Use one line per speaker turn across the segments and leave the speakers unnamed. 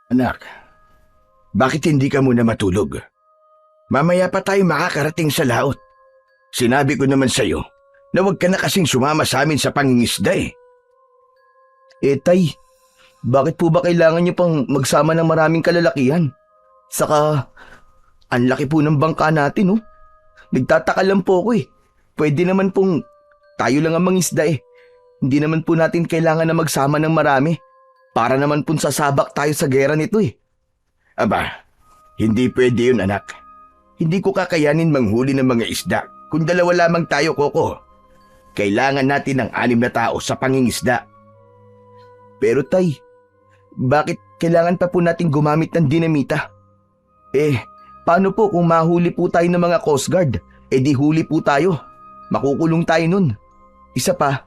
Anak, bakit hindi ka muna matulog? Mamaya pa tayo makakarating sa laot. Sinabi ko naman sa'yo na huwag ka na kasing sumama sa amin sa pangingisda eh.
Tay, bakit po ba kailangan niyo pang magsama ng maraming kalalakihan? Saka, ang laki po ng bangka natin, oh. Nagtataka lang po ako eh. Pwede naman pong tayo lang ang mangisda eh. Hindi naman po natin kailangan na magsama ng marami. Para naman pong sasabak tayo sa gera nito eh.
Aba, hindi pwede yun anak. Hindi ko kakayanin manghuli ng mga isda kung dalawa lamang tayo, Koko. Kailangan natin ng 6 na tao sa pangingisda.
Pero tay, bakit kailangan pa po natin gumamit ng dinamita? Paano po kung mahuli po tayo ng mga Coast Guard? Di huli po tayo. Makukulong tayo nun. Isa pa,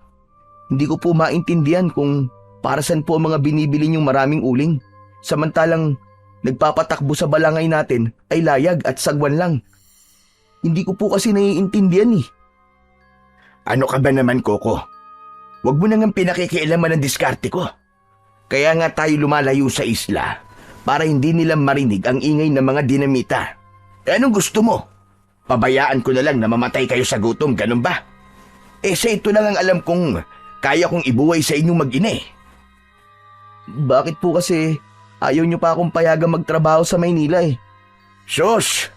hindi ko po maintindihan kung para saan po ang mga binibili niyong maraming uling. Samantalang nagpapatakbo sa balangay natin ay layag at sagwan lang. Hindi ko po kasi naiintindihan eh.
Ano ka ba naman, Koko? Huwag mo nang pinakikialaman ang diskarte ko. Kaya nga tayo lumalayo sa isla para hindi nila marinig ang ingay ng mga dinamita. Anong gusto mo? Pabayaan ko na lang na mamatay kayo sa gutom, ganun ba? Sa ito lang ang alam kong kaya kong ibuhay sa inyong mag-ina eh.
Bakit po kasi ayaw niyo pa akong payagang magtrabaho sa Maynila eh?
Sus!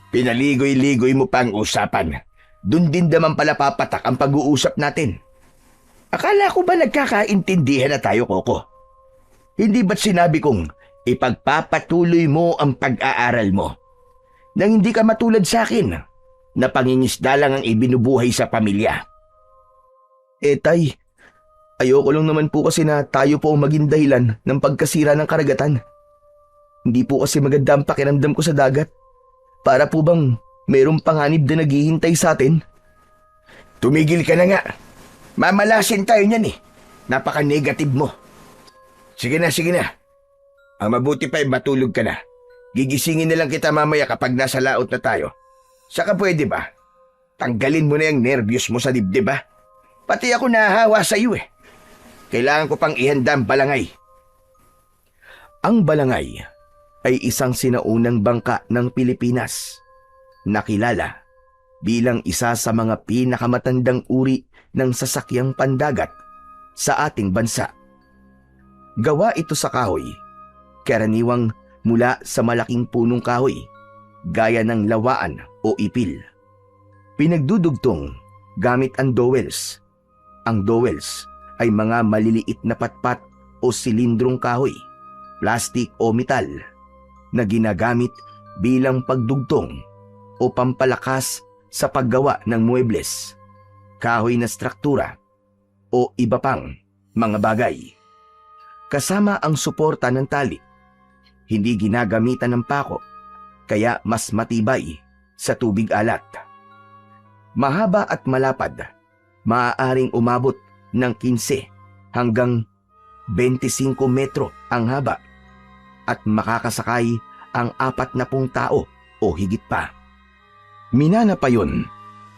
Pinaligoy-ligoy mo pa ang usapan. Dun din naman pala papatak ang pag-uusap natin. Akala ko ba nagkakaintindihan na tayo, Koko? Hindi ba't sinabi kong ipagpapatuloy mo ang pag-aaral mo? Nang hindi ka matulad sa akin, na pangingisda lang ang ibinubuhay sa pamilya.
Tay, ayoko lang naman po kasi na tayo po ang maging dahilan ng pagkasira ng karagatan. Hindi po kasi maganda ang pakiramdam ko sa dagat. Para po bang mayroong panganib na naghihintay sa atin?
Tumigil ka na nga. Mamalasin tayo niyan eh. Napaka-negative mo. Sige na, sige na. Ang mabuti pa ay matulog ka na. Gigisingin na lang kita mamaya kapag nasa laot na tayo. Saka pwede ba? Tanggalin mo na yung nervyos mo sa dibdib ba? Pati ako nahahawa sa iyo eh. Kailangan ko pang ihanda ang balangay.
Ang balangay ay isang sinaunang bangka ng Pilipinas. Nakilala bilang isa sa mga pinakamatandang uri ng sasakyang pandagat sa ating bansa. Gawa ito sa kahoy, karaniwang mula sa malaking punong kahoy, gaya ng lawaan o ipil. Pinagdudugtong gamit ang dowels. Ang dowels ay mga maliliit na patpat o silindrong kahoy, plastik o metal na ginagamit bilang pagdugtong o pampalakas sa paggawa ng muebles, kahoy na struktura o iba pang mga bagay. Kasama ang suporta ng tali. Hindi ginagamitan ng pako, kaya mas matibay sa tubig alat. Mahaba at malapad, maaaring umabot ng 15 hanggang 25 metro ang haba at makakasakay ang 40 tao o higit pa. Minana pa yon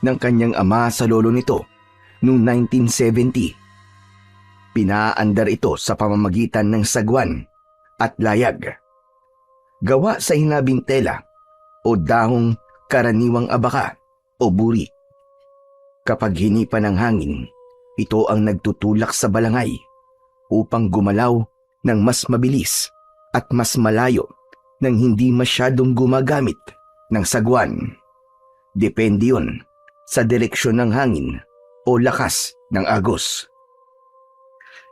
ng kanyang ama sa lolo nito noong 1970. Pinaandar ito sa pamamagitan ng sagwan at layag. Gawa sa hinabing tela o dahong karaniwang abaka o buri. Kapag hinipa ng hangin, ito ang nagtutulak sa balangay upang gumalaw ng mas mabilis at mas malayo nang hindi masyadong gumagamit ng sagwan. Depende yun sa direksyon ng hangin o lakas ng agos.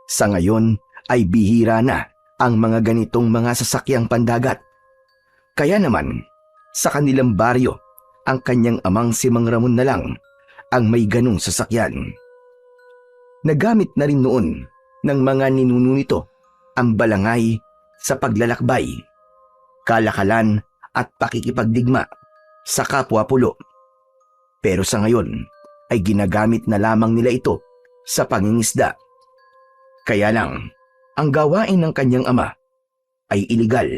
Sa ngayon ay bihira na ang mga ganitong mga sasakyang pandagat. Kaya naman, sa kanilang baryo, ang kanyang amang si Mang Ramon na lang ang may ganong sasakyan. Nagamit na rin noon ng mga ninuno nito ang balangay sa paglalakbay, kalakalan at pakikipagdigma sa kapwa-pulo. Pero sa ngayon ay ginagamit na lamang nila ito sa pangingisda. Kaya lang, ang gawain ng kanyang ama ay iligal.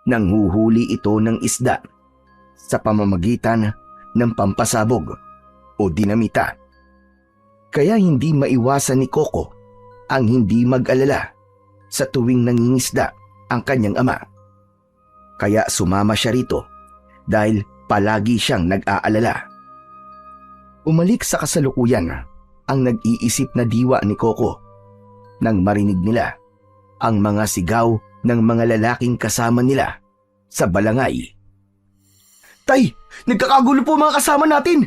Nanghuhuli ito ng isda sa pamamagitan ng pampasabog o dinamita. Kaya hindi maiwasan ni Coco ang hindi mag-alala sa tuwing nangingisda ang kanyang ama. Kaya sumama siya rito dahil palagi siyang nag-aalala. Umalik sa kasalukuyan ang nag-iisip na diwa ni Coco nang marinig nila ang mga sigaw ng mga lalaking kasama nila sa balangay. Tay, nagkakagulo po mga kasama natin!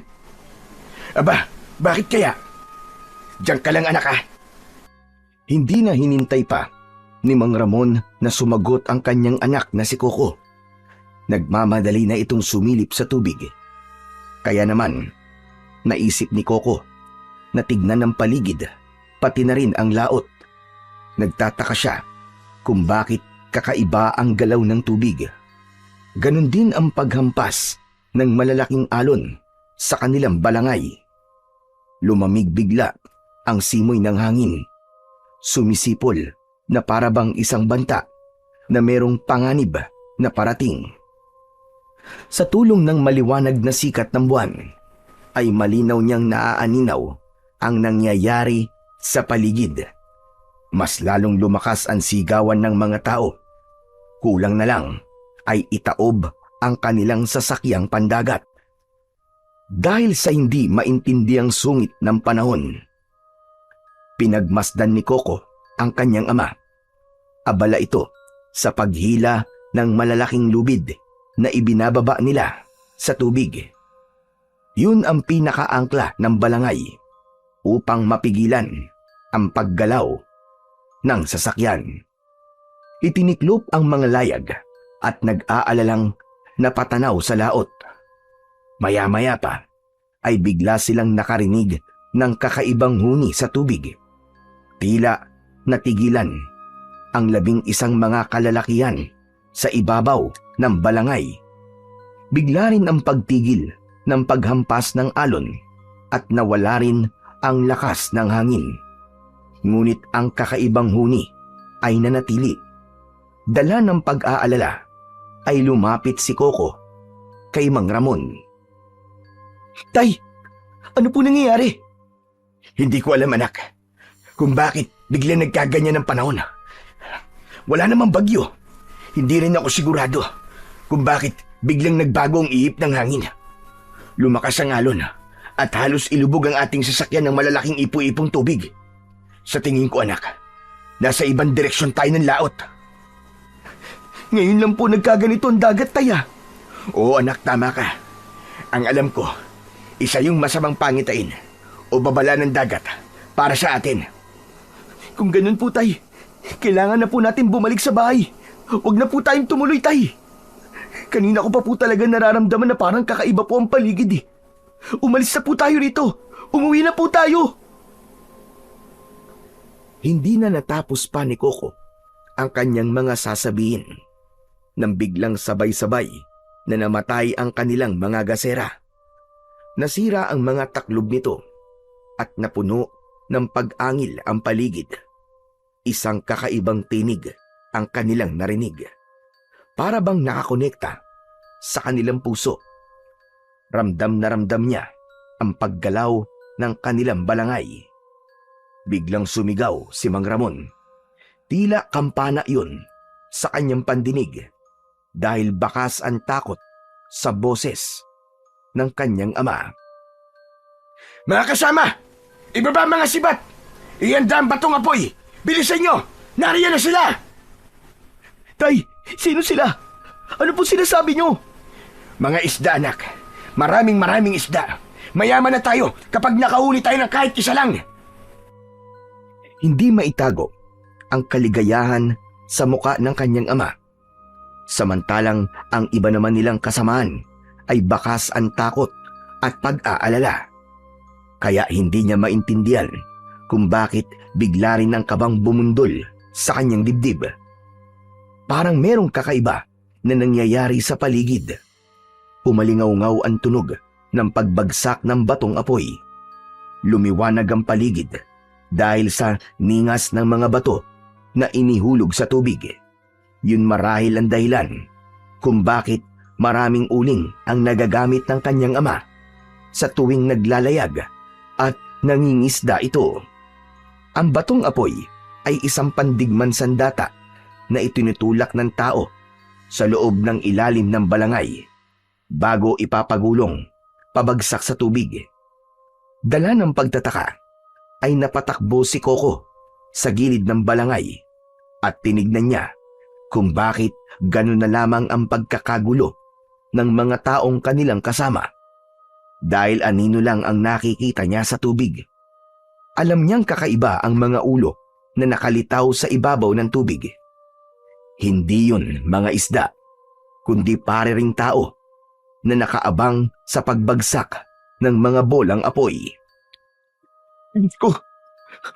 Aba, bakit kaya? Diyan ka lang anak ah.
Hindi na hinintay pa ni Mang Ramon na sumagot ang kanyang anak na si Coco. Nagmamadali na itong sumilip sa tubig. Kaya naman, naisip ni Coco na tignan ng paligid, pati na rin ang laot. Nagtataka siya kung bakit kakaiba ang galaw ng tubig. Ganon din ang paghampas ng malalaking alon sa kanilang balangay. Lumamig bigla ang simoy ng hangin. Sumisipol na parabang isang banta na merong panganib na parating. Sa tulong ng maliwanag na sikat ng buwan, ay malinaw niyang naaaninaw ang nangyayari sa paligid. Mas lalong lumakas ang sigawan ng mga tao. Kulang na lang ay itaob ang kanilang sasakyang pandagat. Dahil sa hindi maintindiang sungit ng panahon, pinagmasdan ni Coco ang kanyang ama. Abala ito sa paghila ng malalaking lubid na ibinababa nila sa tubig. Yun ang pinakaangkla ng balangay upang mapigilan ang paggalaw ng sasakyan. Itiniklop ang mga layag at nag-aalalang napatanaw sa laot. Maya-maya pa ay bigla silang nakarinig ng kakaibang huni sa tubig. Tila natigilan ang 11 mga kalalakihan sa ibabaw ng balangay. Bigla rin ang pagtigil ng paghampas ng alon at nawala rin ang lakas ng hangin. Ngunit ang kakaibang huni ay nanatili. Dala ng pag-aalala ay lumapit si Coco kay Mang Ramon. Tay, ano po nangyayari?
Hindi ko alam anak kung bakit biglang nagkaganyan ng panahon. Wala namang bagyo. Hindi rin ako sigurado kung bakit biglang nagbago ang ihip ng hangin. Lumakas ang alon at halos ilubog ang ating sasakyan ng malalaking ipo-ipong tubig. Sa tingin ko anak, nasa ibang direksyon tayo ng laot.
Ngayon lang po nagkaganito ang dagat, Taya.
Oo anak, tama ka. Ang alam ko, isa yung masamang pangitain o babala ng dagat para sa atin.
Kung ganun po, Tay, kailangan na po natin bumalik sa bahay. Huwag na po tayong tumuloy, Tay. Kanina ko pa po talaga nararamdaman na parang kakaiba po ang paligid eh. Umalis na po tayo rito. Umuwi na po tayo. Hindi na natapos pa ni Coco ang kanyang mga sasabihin nang biglang sabay-sabay na namatay ang kanilang mga gasera. Nasira ang mga taklob nito at napuno ng pag-angil ang paligid. Isang kakaibang tinig ang kanilang narinig. Para bang nakakonekta sa kanilang puso. Ramdam na ramdam niya ang paggalaw ng kanilang balangay. Biglang sumigaw si Mang Ramon. Tila kampana yun sa kanyang pandinig dahil bakas ang takot sa boses ng kanyang ama.
Mga kasama, ibaba mga sibat! Ihanda ang batong apoy! Bilisan nyo! Nariyan na sila!
Tay, sino sila? Ano po sinasabi nyo?
Mga isda anak, maraming isda. Mayaman na tayo kapag nakahuli tayo ng kahit isa lang.
Hindi maitago ang kaligayahan sa muka ng kanyang ama. Samantalang ang iba naman nilang kasamaan ay bakas ang takot at pag-aalala. Kaya hindi niya maintindihan kung bakit bigla rin ang kabang bumundol sa kanyang dibdib. Parang merong kakaiba na nangyayari sa paligid. Umalingaw-ngaw ang tunog ng pagbagsak ng batong apoy. Lumiwanag ang paligid dahil sa ningas ng mga bato na inihulog sa tubig. Yun marahil ang dahilan kung bakit maraming uling ang nagagamit ng kanyang ama sa tuwing naglalayag at nangingisda ito. Ang batong apoy ay isang pandigman sandata na itinutulak ng tao sa loob ng ilalim ng balangay bago ipapagulong pabagsak sa tubig. Dala ng pagtataka ay napatakbo si Coco sa gilid ng balangay at tinignan niya kung bakit ganun na lamang ang pagkakagulo ng mga taong kanilang kasama. Dahil anino lang ang nakikita niya sa tubig. Alam niyang kakaiba ang mga ulo na nakalitaw sa ibabaw ng tubig. Hindi yun mga isda, kundi pare ring tao na nakaabang sa pagbagsak ng mga bolang apoy. Ko,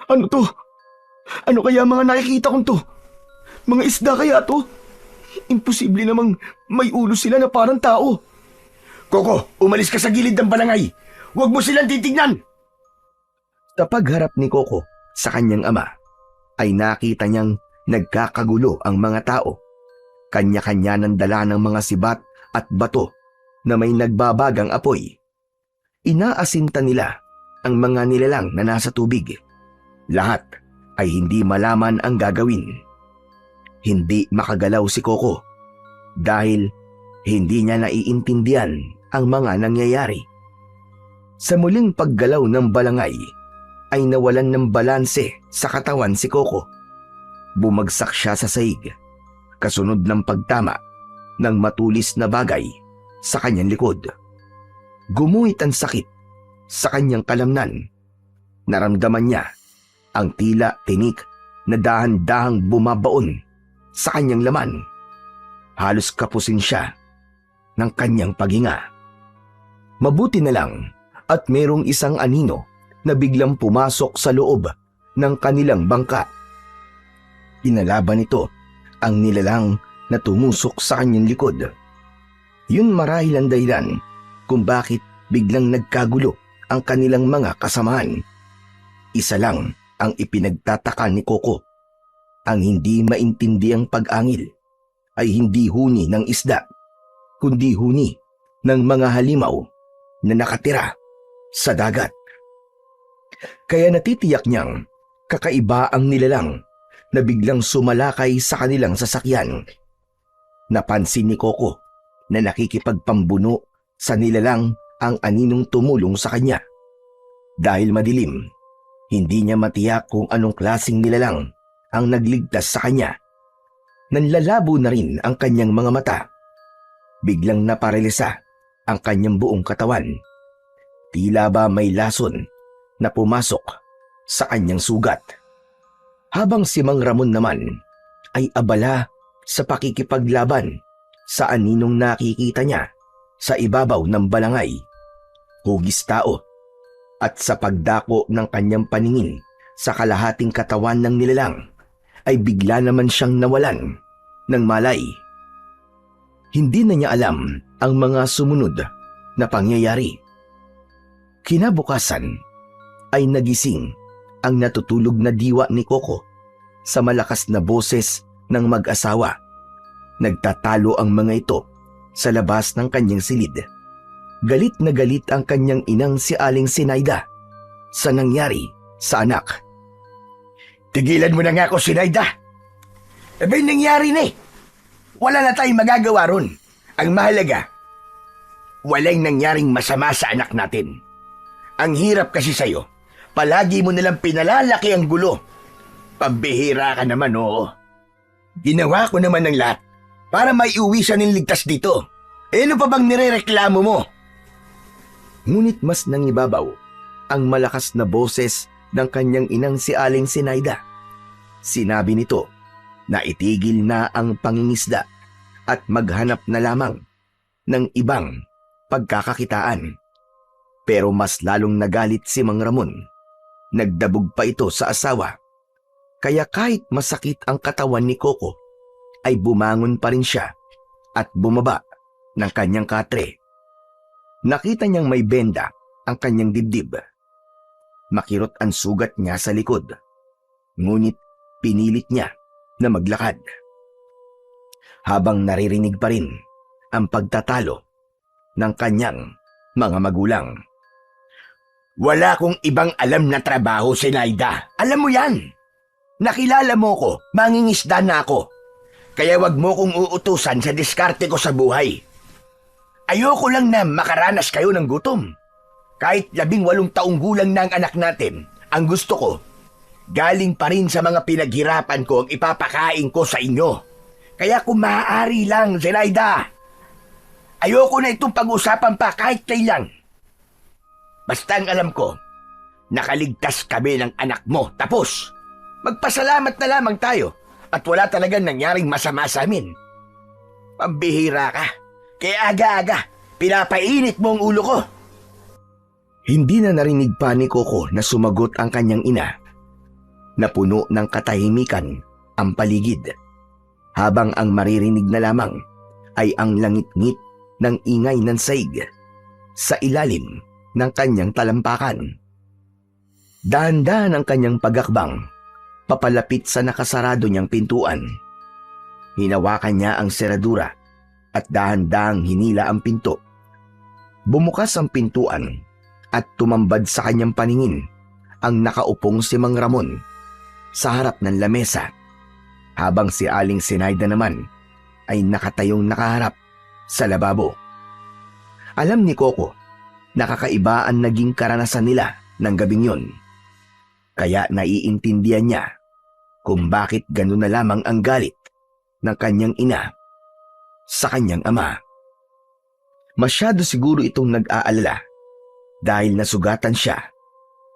ano to? Ano kaya mga nakikita kong to? Mga isda kaya to? Imposible namang may ulo sila na parang tao.
Coco, umalis ka sa gilid ng balangay. Huwag mo silang titignan.
Sa pagharap ni Coco sa kanyang ama, ay nakita niyang nagkakagulo ang mga tao. Kanya-kanya ng dala ng mga sibat at bato na may nagbabagang apoy. Inaasinta nila ang mga nilalang na nasa tubig. Lahat ay hindi malaman ang gagawin. Hindi makagalaw si Coco dahil hindi niya naiintindihan ang mga nangyayari. Sa muling paggalaw ng balangay ay nawalan ng balanse sa katawan si Coco. Bumagsak siya sa sahig, kasunod ng pagtama ng matulis na bagay sa kanyang likod. Gumuhit ang sakit sa kanyang kalamnan. Naramdaman niya ang tila tinik na dahan-dahang bumabaon sa kanyang laman. Halos kapusin siya ng kanyang paghinga. Mabuti na lang at merong isang anino na biglang pumasok sa loob ng kanilang bangka. Inalaban nito ang nilalang na tumusok sa kanyang likod. Yun marahil ang dahilan kung bakit biglang nagkagulo ang kanilang mga kasamaan. Isa lang ang ipinagtataka ni Coco. Ang hindi maintindiang pag-angil ay hindi huni ng isda, kundi huni ng mga halimaw na nakatira sa dagat. Kaya natitiyak niyang kakaiba ang nilalang na biglang sumalakay sa kanilang sasakyan. Napansin ni Coco na nakikipagpambuno sa nilalang ang aninong tumulong sa kanya. Dahil madilim, hindi niya matiyak kung anong klaseng nilalang ang nagligtas sa kanya. Nanlalabo na rin ang kanyang mga mata. Biglang naparelisa ang kanyang buong katawan. Tila ba may lason na pumasok sa kanyang sugat. Habang si Mang Ramon naman ay abala sa pakikipaglaban sa aninong nakikita niya sa ibabaw ng balangay. Hugis tao at sa pagdako ng kanyang paningin sa kalahating katawan ng nilalang ay bigla naman siyang nawalan ng malay. Hindi na niya alam ang mga sumunod na pangyayari. Kinabukasan ay nagising ang natutulog na diwa ni Coco sa malakas na boses ng mag-asawa. Nagtatalo ang mga ito sa labas ng kanyang silid. Galit na galit ang kanyang inang si Aling Sinaida sa nangyari sa anak.
Tigilan mo na nga ako, Sinaida. Abay, nangyari na eh. Wala na tayong magagawa ron. Ang mahalaga, walang nangyaring masama sa anak natin. Ang hirap kasi sa'yo, palagi mo nalang pinalalaki ang gulo. Pambihira ka naman, oo. Ginawa ko naman ng lahat para maiuwi siya ng ligtas dito. Eh, ano pa bang nirereklamo mo?
Ngunit mas nangibabaw ang malakas na boses ng kanyang inang si Aling Sinaida. Sinabi nito na itigil na ang pangingisda at maghanap na lamang ng ibang pagkakakitaan. Pero mas lalong nagalit si Mang Ramon. Nagdabog pa ito sa asawa. Kaya kahit masakit ang katawan ni Coco, ay bumangon pa rin siya at bumaba ng kanyang katre. Nakita niyang may benda ang kanyang dibdib. Makirot ang sugat niya sa likod. Ngunit pinilit niya na maglakad. Habang naririnig pa rin ang pagtatalo ng kanyang mga magulang.
Wala kong ibang alam na trabaho, Sinaida. Alam mo yan. Nakilala mo ko, mangingisda na ako. Kaya wag mo kong uutusan sa diskarte ko sa buhay. Ayoko lang na makaranas kayo ng gutom. Kahit 18 taong gulang na ang anak natin, ang gusto ko, galing pa rin sa mga pinaghirapan ko ang ipapakain ko sa inyo. Kaya kung maaari lang, Zenaida, ayoko na itong pag-usapan pa kahit kailan. Basta ang alam ko, nakaligtas kami ng anak mo. Tapos, magpasalamat na lamang tayo at wala talagang nangyaring masama sa amin. Pambihira ka. Kaya aga-aga, pinapainit mo ang ulo ko.
Hindi na narinig pa ni Coco na sumagot ang kanyang ina. Napuno ng katahimikan ang paligid. Habang ang maririnig na lamang ay ang langit-ngit ng ingay ng saig sa ilalim ng kanyang talampakan. Dahan-dahan ang kanyang pagakbang papalapit sa nakasarado niyang pintuan. Hinawakan niya ang seradura at dahan-dahang hinila ang pinto. Bumukas ang pintuan at tumambad sa kanyang paningin ang nakaupong si Mang Ramon sa harap ng lamesa, habang si Aling Zenaida naman ay nakatayong nakaharap sa lababo. Alam ni Coco na kakaiba ang naging karanasan nila ng gabing yon. Kaya naiintindihan niya kung bakit gano'n na lamang ang galit ng kanyang ina sa kanyang ama. Masyado siguro itong nag-aalala dahil nasugatan siya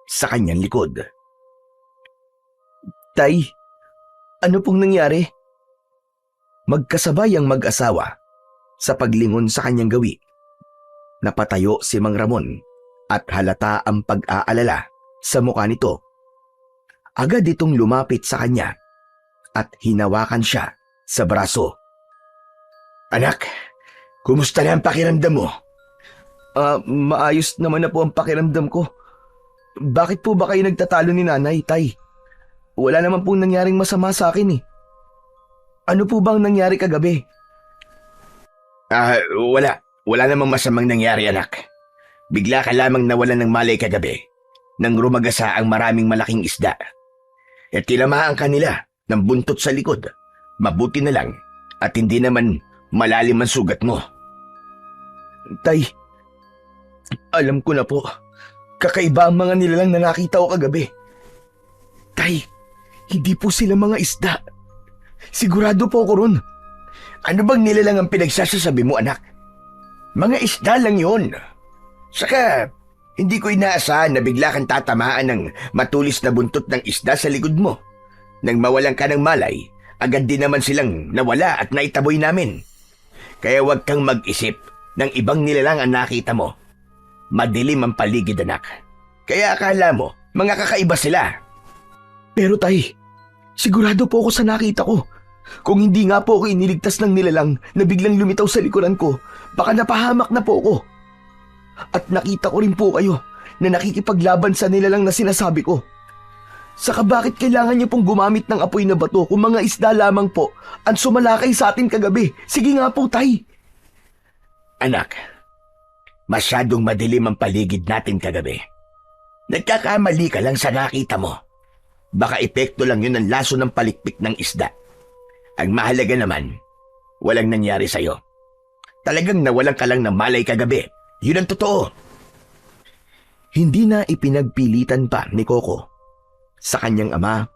sa kanyang likod. Tay, ano pong nangyari? Magkasabay ang mag-asawa sa paglingon sa kanyang gawi. Napatayo si Mang Ramon at halata ang pag-aalala sa mukha nito. Agad itong lumapit sa kanya at hinawakan siya sa braso.
Anak, kumusta na ang pakiramdam mo?
Maayos naman na po ang pakiramdam ko. Bakit po ba kayo nagtatalo ni nanay, tay? Wala naman pong nangyaring masama sa akin eh. Ano po bang nangyari kagabi?
Wala. Wala namang masamang nangyari, anak. Bigla ka lamang nawalan ng malay kagabi nang rumagasa ang maraming malaking isda. At tinamaan ka nila ng buntot sa likod. Mabuti na lang at hindi naman malalim ang sugat mo.
Tay, alam ko na po. Kakaiba ang mga nilalang na nakita ko kagabi. Tay, hindi po sila mga isda. Sigurado po ako ron.
Ano bang nilalang ang pinagsasasabi mo, anak? Mga isda lang yun. Saka, hindi ko inaasahan na bigla kang tatamaan ng matulis na buntot ng isda sa likod mo. Nang mawalan ka ng malay, agad din naman silang nawala at naitaboy namin. Kaya huwag kang mag-isip ng ibang nilalang ang nakita mo. Madilim ang paligid, anak. Kaya akala mo, mga kakaiba sila.
Pero tay, sigurado po ako sa nakita ko. Kung hindi nga po ako iniligtas ng nilalang na biglang lumitaw sa likuran ko, baka napahamak na po ako. At nakita ko rin po kayo na nakikipaglaban sa nilalang na sinasabi ko. Saka bakit kailangan niyo pong gumamit ng apoy na bato kung mga isda lamang po ang sumalakay sa atin kagabi? Sige nga po, tay.
Anak, masyadong madilim ang paligid natin kagabi. Nagkakamali ka lang sa nakita mo. Baka epekto lang yun ng laso ng palikpik ng isda. Ang mahalaga naman, walang nangyari sa'yo. Talagang nawalan ka lang ng malay kagabi. Yun ang totoo.
Hindi na ipinagpilitan pa ni Coco sa kanyang ama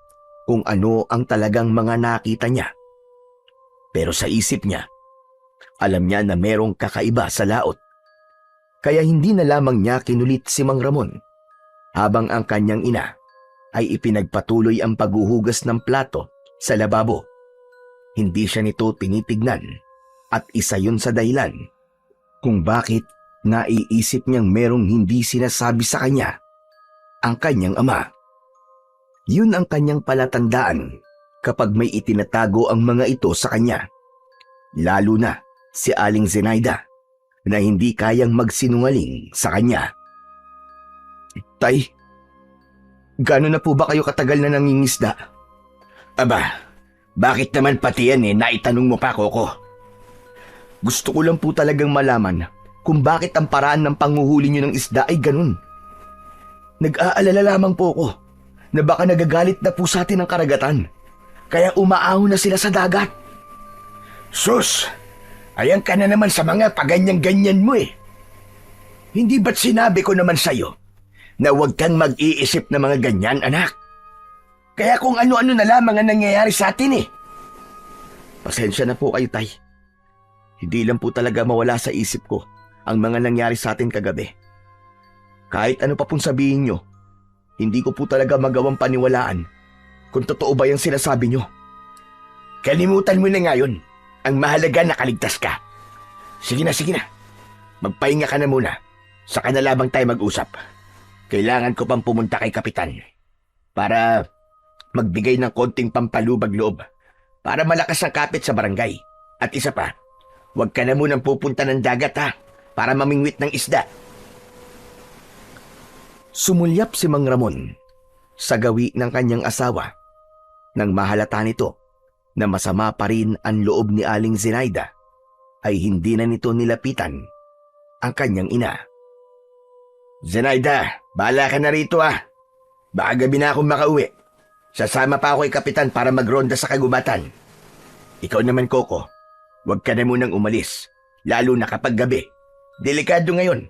kung ano ang talagang mga nakita niya. Pero sa isip niya, alam niya na merong kakaiba sa laot. Kaya hindi na lamang niya kinulit si Mang Ramon habang ang kanyang ina ay ipinagpatuloy ang paghuhugas ng plato sa lababo. Hindi siya nito tinitignan at isa yun sa dahilan kung bakit naiisip niyang merong hindi sinasabi sa kanya ang kanyang ama. Yun ang kanyang palatandaan kapag may itinatago ang mga ito sa kanya. Lalo na si Aling Zenaida na hindi kayang magsinungaling sa kanya. Tay, gano'n na po ba kayo katagal na nangingisda?
Aba, bakit naman pati yan naitanong mo pa, Coco?
Gusto ko lang po talagang malaman kung bakit ang paraan ng panghuhuli niyo ng isda ay ganun. Nag-aalala lamang po ako na baka nagagalit na po sa atin ang karagatan, kaya umaahon na sila sa dagat.
Sus! Ayan ka na naman sa mga paganyan-ganyan mo eh. Hindi ba't sinabi ko naman sa'yo na huwag kang mag-iisip ng mga ganyan, anak? Kaya kung ano-ano na lamang ang nangyayari sa atin eh.
Pasensya na po kayo, Tay. Hindi lang po talaga mawala sa isip ko ang mga nangyari sa atin kagabi. Kahit ano pa pong sabihin nyo, hindi ko po talaga magawang paniwalaan kung totoo ba yung sinasabi nyo.
Kalimutan mo na ngayon. Ang mahalaga nakaligtas ka. Sige na, sige na. Magpahinga ka na muna. Saka na lamang tayo mag-usap. Kailangan ko pang pumunta kay Kapitan para magbigay ng konting pampalubag loob para malakas ang kapit sa barangay. At isa pa, huwag ka na munang pupunta ng dagat ha, para mamingwit ng isda.
Sumulyap si Mang Ramon sa gawi ng kanyang asawa nang mahalata nito na masama pa rin ang loob ni Aling Zenaida ay hindi na nito nilapitan ang kanyang ina.
Zenaida, bahala ka na rito ha. Baka gabi na akong makauwi. Sasama pa ako kay Kapitan para magronda sa kagubatan. Ikaw naman, Coco, huwag ka na munang umalis, lalo na kapag gabi. Delikado ngayon,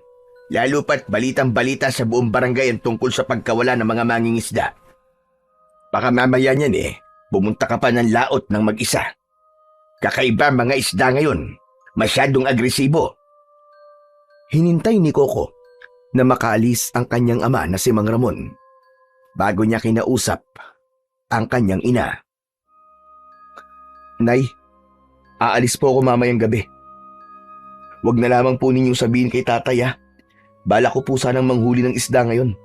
lalo pat balitang-balita sa buong barangay ang tungkol sa pagkawala ng mga mangingisda. Baka mamaya niyan pumunta ka pa ng laot ng mag-isa. Kakaiba mga isda ngayon, masyadong agresibo.
Hinintay ni Coco na makaalis ang kanyang ama na si Mang Ramon bago niya kinausap ang kanyang ina. Nay, aalis po ako mamayang gabi. Huwag na lamang po ninyong sabihin kay tatay ha. Bala ko po sanang manghuli ng isda ngayon.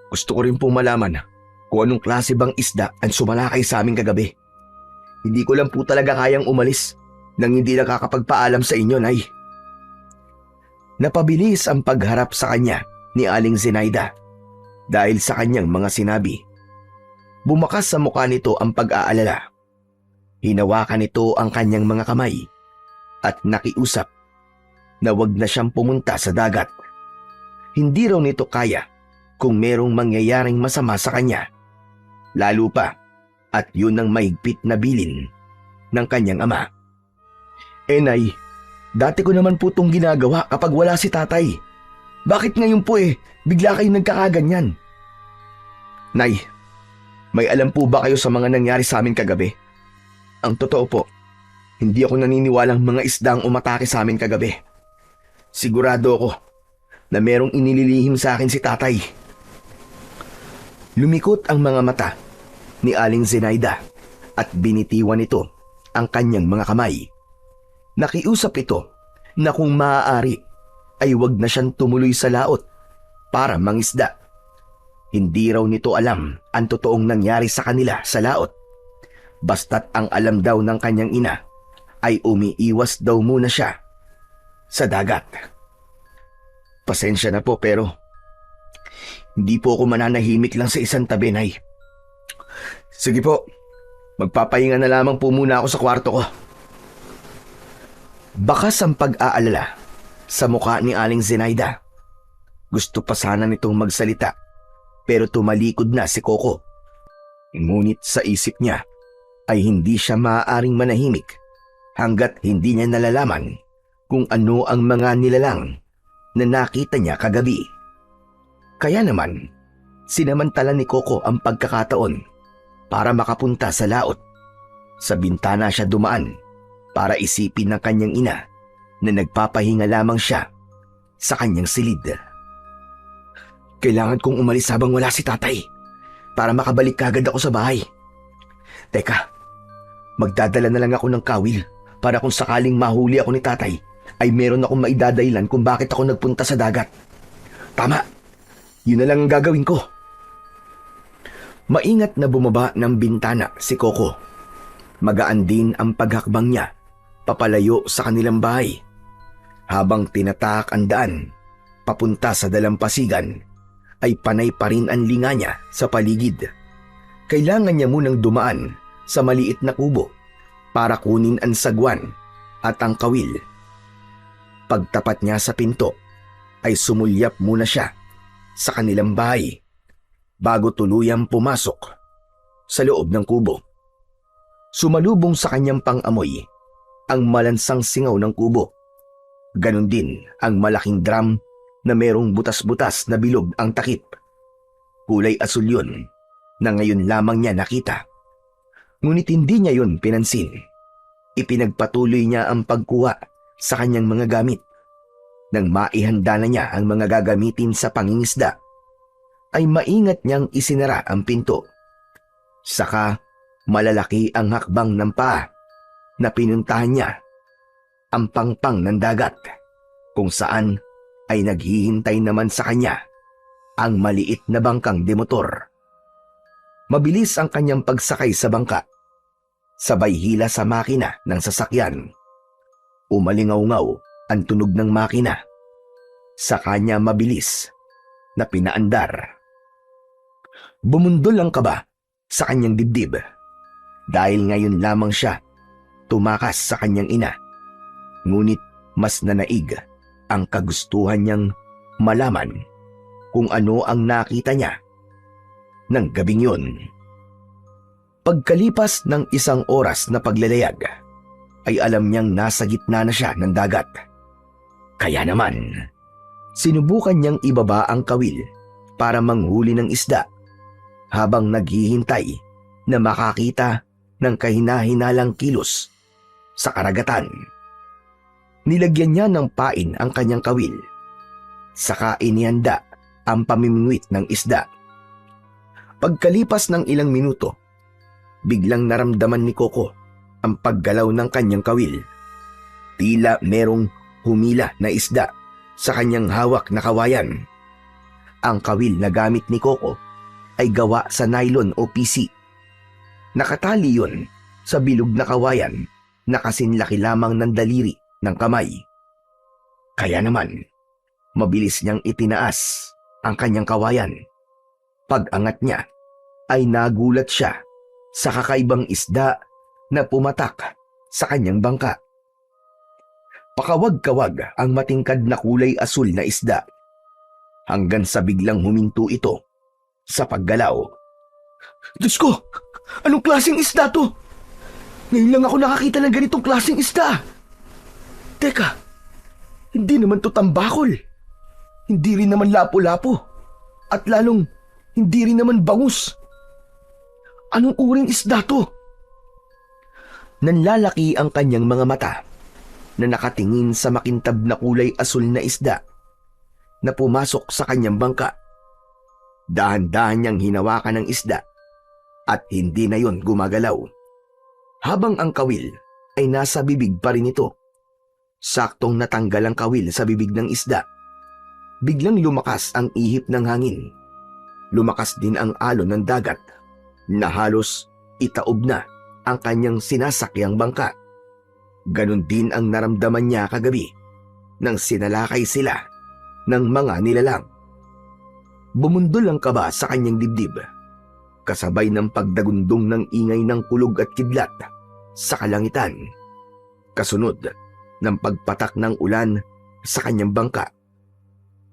Gusto ko rin pong malaman kung anong klase bang isda ang sumalakay sa amin kagabi. Hindi ko lang po talaga kayang umalis nang hindi nakakapagpaalam sa inyo, Nay. Napabilis ang pagharap sa kanya ni Aling Zenaida dahil sa kanyang mga sinabi. Bumakas sa mukha nito ang pag-aalala. Hinawakan nito ang kanyang mga kamay at nakiusap na wag na siyang pumunta sa dagat. Hindi raw nito kaya kung merong mangyayaring masama sa kanya. Lalo pa at yun ang mahigpit na bilin ng kanyang ama. Nay, dati ko naman po itong ginagawa kapag wala si tatay. Bakit ngayon po bigla kayong nagkakaganyan? Nay, may alam po ba kayo sa mga nangyari sa amin kagabi? Ang totoo po, hindi ako naniniwalang mga isdang umatake sa amin kagabi. Sigurado ako na merong inililihim sa akin si tatay. Lumikot ang mga mata ni Aling Zenaida at binitiwan nito ang kanyang mga kamay. Nakiusap ito na kung maaari ay wag na siyang tumuloy sa laot para mangisda. Hindi raw nito alam ang totoong nangyari sa kanila sa laot. Basta't ang alam daw ng kanyang ina ay umiiwas daw muna siya sa dagat. Pasensya na po pero hindi po ako mananahimik lang sa isang tabi, Nay. Sige po, magpapahinga na lamang po muna ako sa kwarto ko. Bakas ang pag-aalala sa mukha ni Aling Zenaida. Gusto pa sana nitong magsalita pero tumalikod na si Coco. Ngunit sa isip niya ay hindi siya maaaring manahimik hanggat hindi niya nalalaman kung ano ang mga nilalang na nakita niya kagabi. Kaya naman, sinamantala ni Coco ang pagkakataon para makapunta sa laot. Sa bintana siya dumaan para isipin ng kanyang ina na nagpapahinga lamang siya sa kanyang silid. Kailangan kong umalis habang wala si tatay para makabalik kagad ako sa bahay. Teka, magdadala na lang ako ng kawil para kung sakaling mahuli ako ni tatay ay meron akong maidadailan kung bakit ako nagpunta sa dagat. Tama! Yun na lang ang gagawin ko. Maingat na bumaba ng bintana si Coco. Magaan din ang paghakbang niya papalayo sa kanilang bahay. Habang tinataak ang daan papunta sa dalampasigan ay panay pa rin ang linga niya sa paligid. Kailangan niya munang dumaan sa maliit na kubo para kunin ang sagwan at ang kawil. Pagtapat niya sa pinto ay sumulyap muna siya sa kanilang bahay bago tuluyang pumasok sa loob ng kubo. Sumalubong sa kanyang pang-amoy ang malansang singaw ng kubo. Ganon din ang malaking drum na merong butas-butas na bilog ang takip. Kulay asul yun na ngayon lamang niya nakita. Ngunit hindi niya yun pinansin. Ipinagpatuloy niya ang pagkuha sa kanyang mga gamit. Nang maihanda na niya ang mga gagamitin sa pangingisda, ay maingat niyang isinara ang pinto. Saka malalaki ang hakbang ng paa na pinuntahan niya ang pangpang ng dagat, kung saan ay naghihintay naman sa kanya ang maliit na bangkang demotor. Mabilis ang kanyang pagsakay sa bangka, sabay hila sa makina ng sasakyan. Umalingaw-ngaw ang tunog ng makina. Sa kanya mabilis na pinaandar. Bumundol ang kaba sa kanyang dibdib dahil ngayon lamang siya tumakas sa kanyang ina. Ngunit mas nanaig ang kagustuhan niyang malaman kung ano ang nakita niya ng gabing yun. Pagkalipas ng 1 oras na paglalayag, ay alam niyang nasa gitna na siya ng dagat. Kaya naman, sinubukan niyang ibaba ang kawil para manghuli ng isda habang naghihintay na makakita ng kahina-hinalang kilos sa karagatan. Nilagyan niya ng pain ang kanyang kawil, saka inihanda ang pamimingwit ng isda. Pagkalipas ng ilang minuto, biglang naramdaman ni Coco ang paggalaw ng kanyang kawil. Tila merong humila na isda sa kanyang hawak na kawayan. Ang kawil na gamit ni Coco ay gawa sa nylon o PC. Nakatali yun sa bilog na kawayan na kasinlaki lamang ng daliri ng kamay. Kaya naman, mabilis niyang itinaas ang kanyang kawayan. Pag-angat niya, ay nagulat siya sa kakaibang isda na pumatak sa kanyang bangka. Pakawag-kawag ang matingkad na kulay asul na isda hanggang sa biglang huminto ito sa paggalaw. Diyos ko! Anong klaseng isda to? Ngayon lang ako nakakita ng ganitong klaseng isda. Teka, hindi naman to tambakol. Hindi rin naman lapo-lapo. At lalong hindi rin naman bangus. Anong uring isda to? Nanlalaki ang kanyang mga mata na nakatingin sa makintab na kulay asul na isda na pumasok sa kanyang bangka. Dahan-dahan niyang hinawakan ng isda at hindi na yon gumagalaw. Habang ang kawil ay nasa bibig pa rin ito, saktong natanggal ang kawil sa bibig ng isda. Biglang lumakas ang ihip ng hangin. Lumakas din ang alon ng dagat na halos itaob na ang kanyang sinasakyang bangka. Ganon din ang naramdaman niya kagabi nang sinalakay sila ng mga nilalang. Bumundol ang kaba sa kanyang dibdib, kasabay ng pagdagundong ng ingay ng kulog at kidlat sa kalangitan, kasunod ng pagpatak ng ulan sa kanyang bangka.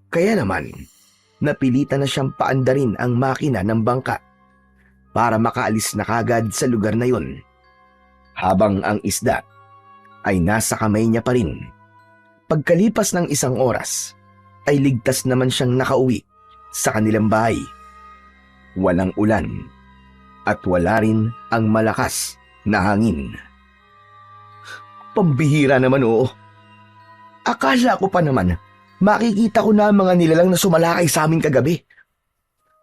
Kaya naman, napilitan na siyang paandarin ang makina ng bangka para makaalis na kagad sa lugar na yon, habang ang isda ay nasa kamay niya pa rin. Pagkalipas ng 1 oras, ay ligtas naman siyang nakauwi sa kanilang bahay. Walang ulan at wala rin ang malakas na hangin. Pambihira naman, oo. Akala ko pa naman makikita ko na ang mga nilalang na sumalakay sa amin kagabi.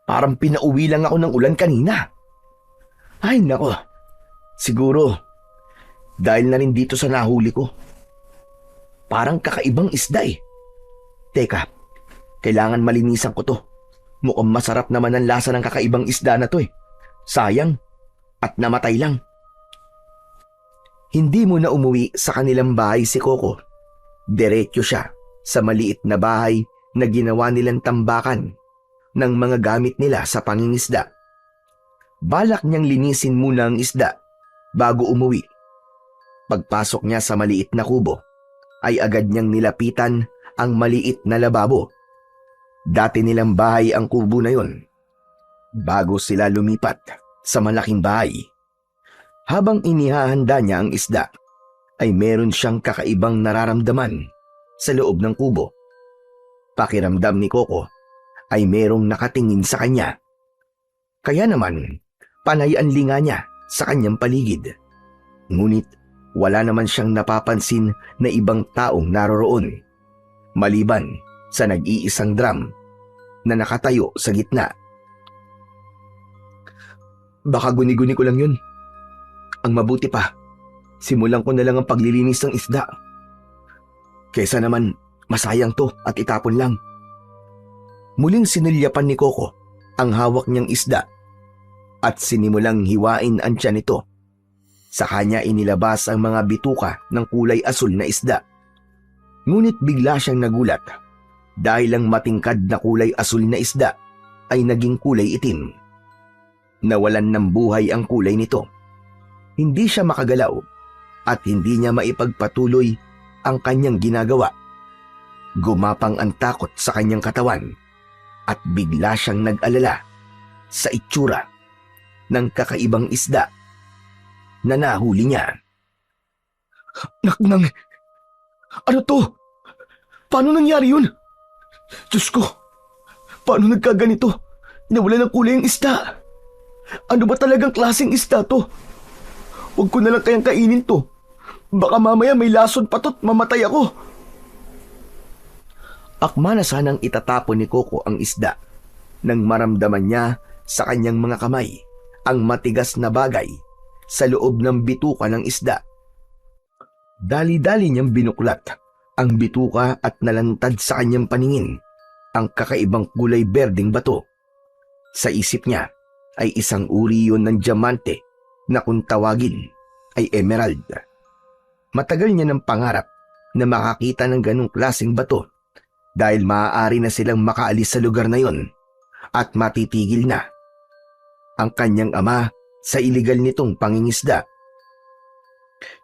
Parang pinauwi lang ako ng ulan kanina. Ay nako, siguro dahil na rin dito sa nahuli ko. Parang kakaibang isda eh. Teka, kailangan malinisan ko to. Mukhang masarap naman ang lasa ng kakaibang isda na to eh. Sayang, at namatay lang. Hindi mo na umuwi sa kanilang bahay si Coco. Diretso siya sa maliit na bahay na ginawa nilang tambakan ng mga gamit nila sa pangingisda. Balak niyang linisin muna ang isda bago umuwi. Pagpasok niya sa maliit na kubo, ay agad niyang nilapitan ang maliit na lababo. Dati nilang bahay ang kubo na yon, bago sila lumipat sa malaking bahay. Habang inihahanda niya ang isda, ay meron siyang kakaibang nararamdaman sa loob ng kubo. Pakiramdam ni Coco ay merong nakatingin sa kanya. Kaya naman, panay ang linga niya sa kanyang paligid. Ngunit wala naman siyang napapansin na ibang taong naroroon, maliban sa nag-iisang drum na nakatayo sa gitna. Baka guni-guni ko lang yun. Ang mabuti pa, simulan ko na lang ang paglilinis ng isda. Kesa naman, masayang to at itapon lang. Muling sinilyapan ni Coco ang hawak niyang isda at sinimulang hiwain ang tiyan nito. Sa kanya inilabas ang mga bituka ng kulay asul na isda. Ngunit bigla siyang nagulat dahil ang matingkad na kulay asul na isda ay naging kulay itim. Nawalan ng buhay ang kulay nito. Hindi siya makagalaw at hindi niya maipagpatuloy ang kanyang ginagawa. Gumapang ang takot sa kanyang katawan at bigla siyang nag-alala sa itsura ng kakaibang isda na nahuli niya. Naknang, ano to? Paano nangyari yun? Diyos ko, paano nagkaganito? Nawala ng kulay ang isda. Ano ba talagang klaseng isda to? Huwag ko na lang kayang kainin to. Baka mamaya may lason pa to't mamatay ako. Akma na sanang itatapon ni Coco ang isda nang maramdaman niya sa kanyang mga kamay ang matigas na bagay sa loob ng bituka ng isda. Dali-dali niyang binuklat ang bituka at nalantad sa kanyang paningin ang kakaibang kulay berdeng bato. Sa isip niya ay isang uri yun ng diamante na kung tawagin ay emerald. Matagal niya ng pangarap na makakita ng ganong klaseng bato dahil maaari na silang makaalis sa lugar na yon at matitigil na ang kanyang ama sa iligal nitong pangingisda.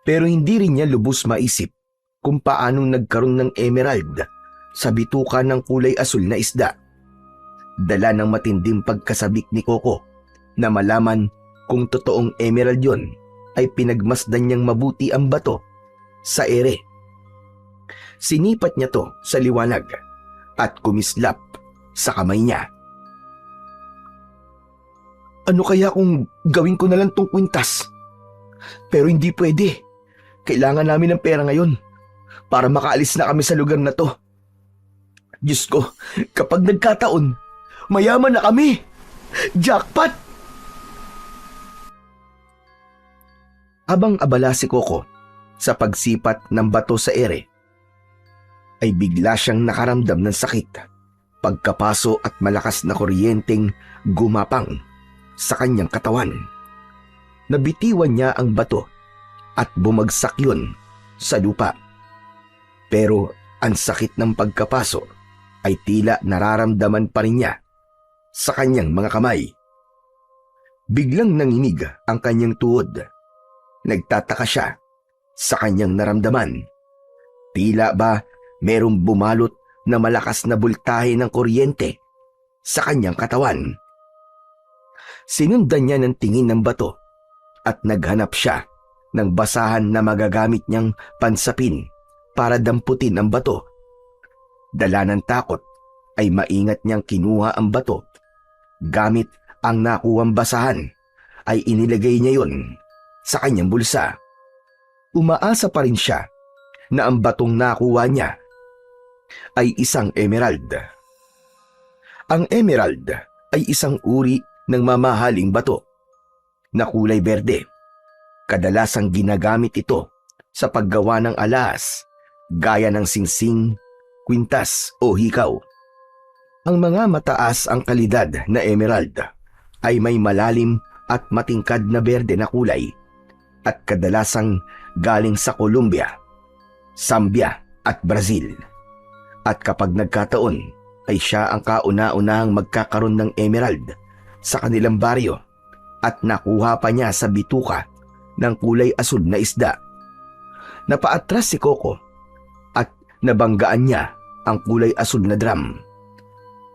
Pero hindi rin niya lubos maisip kung paanong nagkaroon ng emerald sa bituka ng kulay asul na isda. Dala ng matinding pagkasabik ni Coco na malaman kung totoong emerald yon ay pinagmasdan niyang mabuti ang bato sa ere. Sinipat niya to sa liwanag at kumislap sa kamay niya. Ano kaya kung gawin ko na lang tong kwintas? Pero hindi pwede. Kailangan namin ng pera ngayon para makaalis na kami sa lugar na to. Diyos ko, kapag nagkataon, mayaman na kami. Jackpot! Habang abala si Coco sa pagsipat ng bato sa ere, ay bigla siyang nakaramdam ng sakit, pagkapaso at malakas na kuryenteng gumapang sa kanyang katawan. Nabitiwan niya ang bato at bumagsak yun sa lupa. Pero ang sakit ng pagkapaso ay tila nararamdaman pa rin niya sa kanyang mga kamay. Biglang nanginig ang kanyang tuhod. Nagtataka siya sa kanyang naramdaman. Tila ba merong bumalot na malakas na bultahe ng kuryente sa kanyang katawan. Sinundan niya ng tingin ng bato at naghanap siya ng basahan na magagamit niyang pansapin para damputin ang bato. Dala ng takot ay maingat niyang kinuha ang bato. Gamit ang nakuwang basahan ay inilagay niya yon sa kanyang bulsa. Umaasa pa rin siya na ang batong nakuha niya ay isang emerald. Ang emerald ay isang uri ng mamahaling bato na kulay berde. Kadalasang ginagamit ito sa paggawa ng alas gaya ng singsing, kwintas o hikaw. Ang mga mataas ang kalidad na emerald ay may malalim at matingkad na berde na kulay at kadalasang galing sa Colombia, Zambia at Brazil. At kapag nagkataon ay siya ang kauna-unahang magkakaroon ng emerald sa kanilang baryo at nakuha pa niya sa bituka ng kulay asul na isda. Napaatras si Coco at nabanggaan niya ang kulay asul na drum.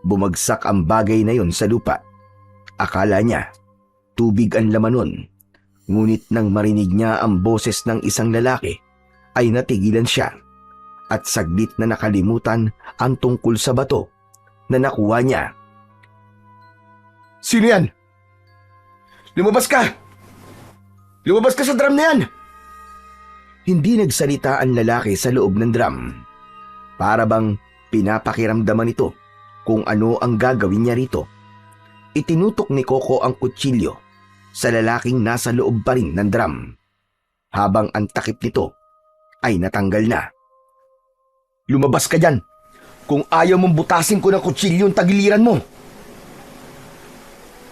Bumagsak ang bagay na yon sa lupa. Akala niya tubig ang laman nun, ngunit nang marinig niya ang boses ng isang lalaki ay natigilan siya at saglit na nakalimutan ang tungkol sa bato na nakuha niya.
Sino yan? Lumabas ka! Lumabas ka sa drum na yan!
Hindi nagsalita ang lalaki sa loob ng drum. Para bang pinapakiramdaman ito kung ano ang gagawin niya rito. Itinutok ni Coco ang kutsilyo sa lalaking nasa loob pa rin ng drum, habang ang takip nito ay natanggal na.
Lumabas ka dyan! Kung ayaw mong butasin ko ng kutsilyo ang tagiliran mo!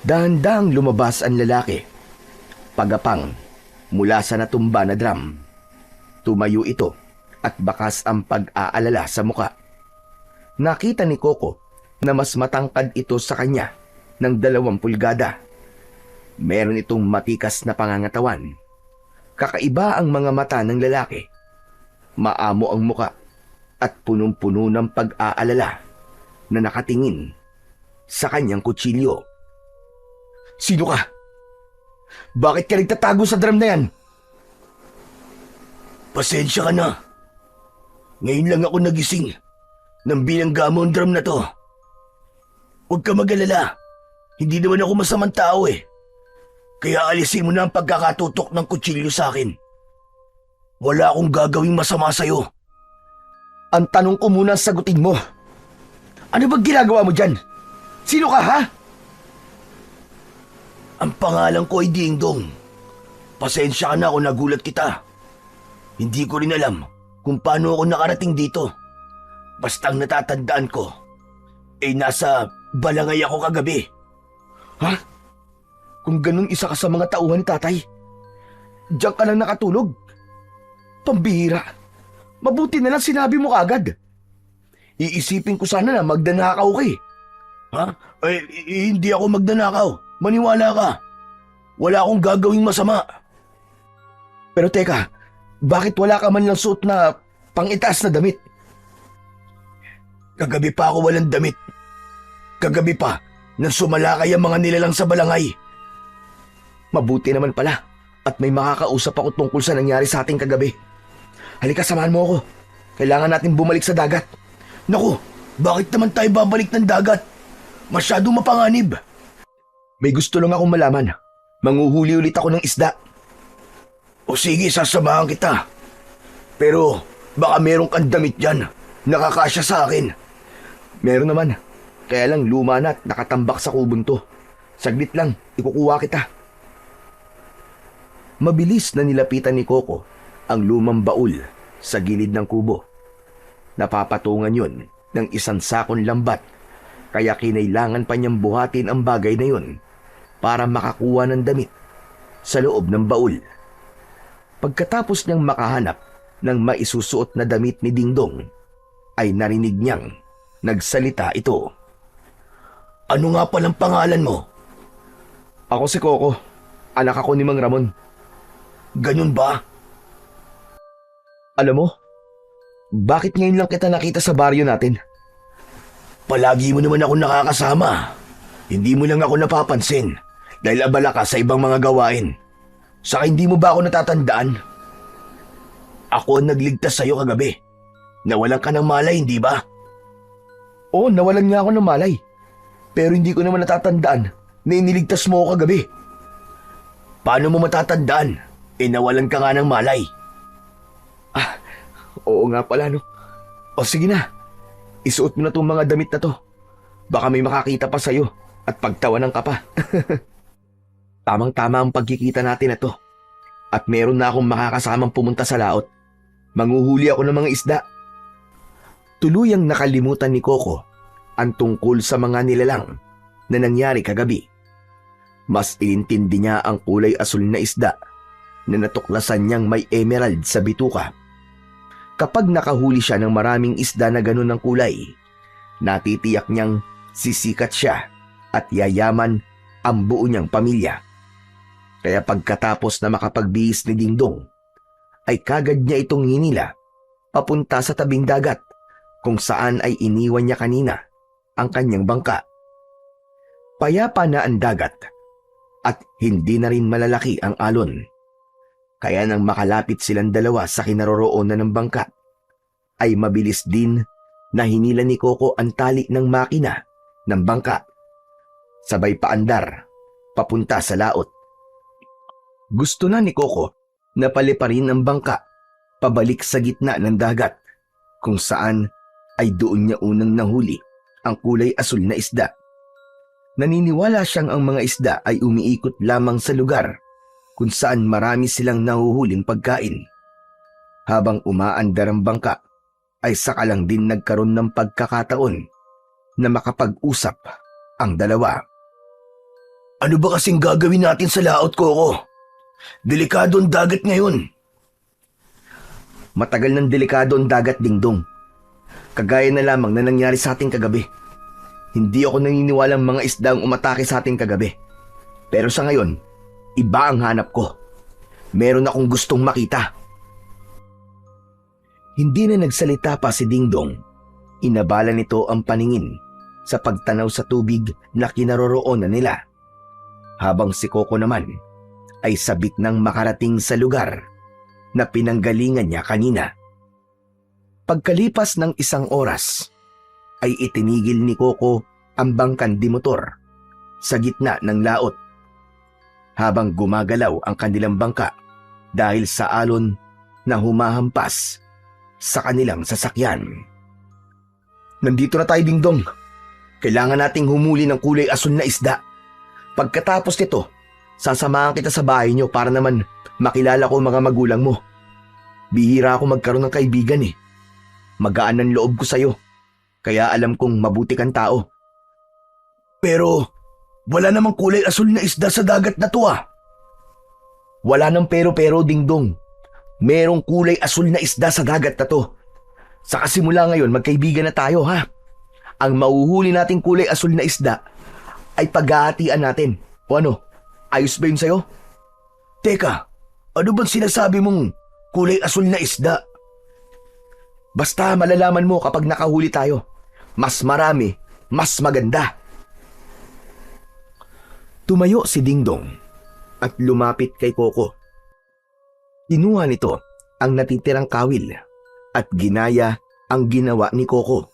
Dahan-dahang lumabas ang lalaki, pagapang mula sa natumba na drum. Tumayo ito at bakas ang pag-aalala sa muka. Nakita ni Coco na mas matangkad ito sa kanya ng 2 pulgada. Meron itong matikas na pangangatawan. Kakaiba ang mga mata ng lalaki. Maamo ang muka at punong-puno ng pag-aalala na nakatingin sa kanyang kutsilyo.
Sino ka? Bakit ka nagtatago sa drum na yan? Pasensya ka na. Ngayon lang ako nagising nang binangga mo ang drum na to. Huwag ka mag-alala. Hindi naman ako masamang tao eh. Kaya alisin mo na ang pagkakatutok ng kutsilyo sa akin. Wala akong gagawing masama sa'yo.
Ang tanong ko muna sagutin mo.
Ano bang ginagawa mo dyan? Sino ka, ha? Ang pangalan ko ay Dingdong. Pasensya ka na kung nagulat kita. Hindi ko rin alam kung paano ako nakarating dito. Basta ang natatandaan ko, nasa balangay ako kagabi.
Ha? Kung ganun isa ka sa mga tauhan ni tatay, diyan ka lang nakatulog. Pambihira. Mabuti na lang sinabi mo kagad. Iisipin ko sana na magdanakaw ka eh.
Ha? Hindi ako magdanakaw. Maniwala ka. Wala akong gagawing masama.
Pero teka, bakit wala ka man lang suot na pang-itaas na damit?
Kagabi pa ako walang damit. Kagabi pa, nang sumalakay ang mga nilalang sa balangay.
Mabuti naman pala at may makakausap ako tungkol sa nangyari sa ating kagabi. Halika, samahan mo ako. Kailangan natin bumalik sa dagat.
Naku, bakit naman tayo babalik ng dagat? Masyadong mapanganib.
May gusto lang akong malaman. Manguhuli ulit ako ng isda.
O sige, sasamahan kita. Pero baka meron kang damit dyan. Nakakasya sa akin.
Meron naman. Kaya lang luma na at nakatambak sa kubon to. Saglit lang, ikukuha kita. Mabilis na nilapitan ni Coco ang lumang baul sa gilid ng kubo. Napapatungan yun ng isang sakong lambat, kaya kinailangan pa niyang buhatin ang bagay na yun para makakuha ng damit sa loob ng baul. Pagkatapos niyang makahanap ng maisusuot na damit ni Dingdong, ay narinig niyang nagsalita ito.
Ano nga palang pangalan mo?
Ako si Coco, anak ako ni Mang Ramon.
Ganun ba?
Alam mo, bakit ngayon lang kita nakita sa baryo natin?
Palagi mo naman ako nakakasama. Hindi mo lang ako napapansin dahil abala ka sa ibang mga gawain. Saka hindi mo ba ako natatandaan? Ako ang nagligtas sa'yo kagabi. Nawalan ka ng malay, hindi ba?
Oo, nawalan nga ako ng malay. Pero hindi ko naman natatandaan na iniligtas mo ako kagabi.
Paano mo matatandaan? Nawalan ka nga ng malay.
Oo nga pala, no? O sige na, isuot mo na tong mga damit na to. Baka may makakita pa sa'yo at pagtawanan ka pa. Tamang-tama ang pagkikita natin na to. At meron na akong makakasamang pumunta sa laot. Manguhuli ako ng mga isda. Tuluyang nakalimutan ni Coco ang tungkol sa mga nilalang na nangyari kagabi. Mas inintindi niya ang kulay asul na isda na natuklasan niyang may emerald sa bituka. Kapag nakahuli siya ng maraming isda na ganun ng kulay, natitiyak niyang sisikat siya at yayaman ang buo niyang pamilya. Kaya pagkatapos na makapagbihis ni Dingdong, ay kagad niya itong hinila papunta sa tabing dagat kung saan ay iniwan niya kanina ang kanyang bangka. Payapa na ang dagat at hindi na rin malalaki ang alon. Kaya nang makalapit silang dalawa sa kinaroroonan ng bangka, ay mabilis din na hinila ni Coco ang tali ng makina ng bangka. Sabay paandar, papunta sa laot. Gusto na ni Coco na paliparin ang bangka pabalik sa gitna ng dagat, kung saan ay doon niya unang nahuli ang kulay asul na isda. Naniniwala siyang ang mga isda ay umiikot lamang sa lugar kung saan marami silang nahuhuling pagkain. Habang umaandar ang bangka, ay saka lang din nagkaroon ng pagkakataon na makapag-usap ang dalawa.
Ano ba kasing gagawin natin sa laot, Coco? Delikado ang dagat ngayon.
Matagal ng delikado ang dagat, Dingdong. Kagaya na lamang na nangyari sa ating kagabi. Hindi ako naniniwalang mga isda ang umatake sa ating kagabi. Pero sa ngayon, iba ang hanap ko. Meron akong gustong makita. Hindi na nagsalita pa si Dingdong. Inabala nito ang paningin sa pagtanaw sa tubig na kinaroroonan nila. Habang si Coco naman ay sabik nang makarating sa lugar na pinanggalingan niya kanina. Pagkalipas ng 1 oras, ay itinigil ni Coco ang bangkan di motor sa gitna ng laot habang gumagalaw ang kanilang bangka dahil sa alon na humahampas sa kanilang sasakyan. Nandito na tayo, Dingdong. Kailangan nating humuli ng kulay asul na isda. Pagkatapos nito, sasamahan kita sa bahay niyo para naman makilala ko mga magulang mo. Bihira ako magkaroon ng kaibigan eh. Magaan ang loob ko sa'yo, kaya alam kong mabuti kang tao.
Pero wala namang kulay asul na isda sa dagat na to ah.
Wala nang pero-pero, Dingdong. Merong kulay asul na isda sa dagat na to. Sa kasimula ngayon, magkaibigan na tayo, ha? Ang mauhuli nating kulay asul na isda ay paghahatian natin. O ano, ayos ba yun sa'yo?
Teka, ano bang sinasabi mong kulay asul na isda?
Basta malalaman mo kapag nakahuli tayo. Mas marami, mas maganda. Tumayo si Dingdong at lumapit kay Coco. Kinuha nito ang natitirang kawil at ginaya ang ginawa ni Coco.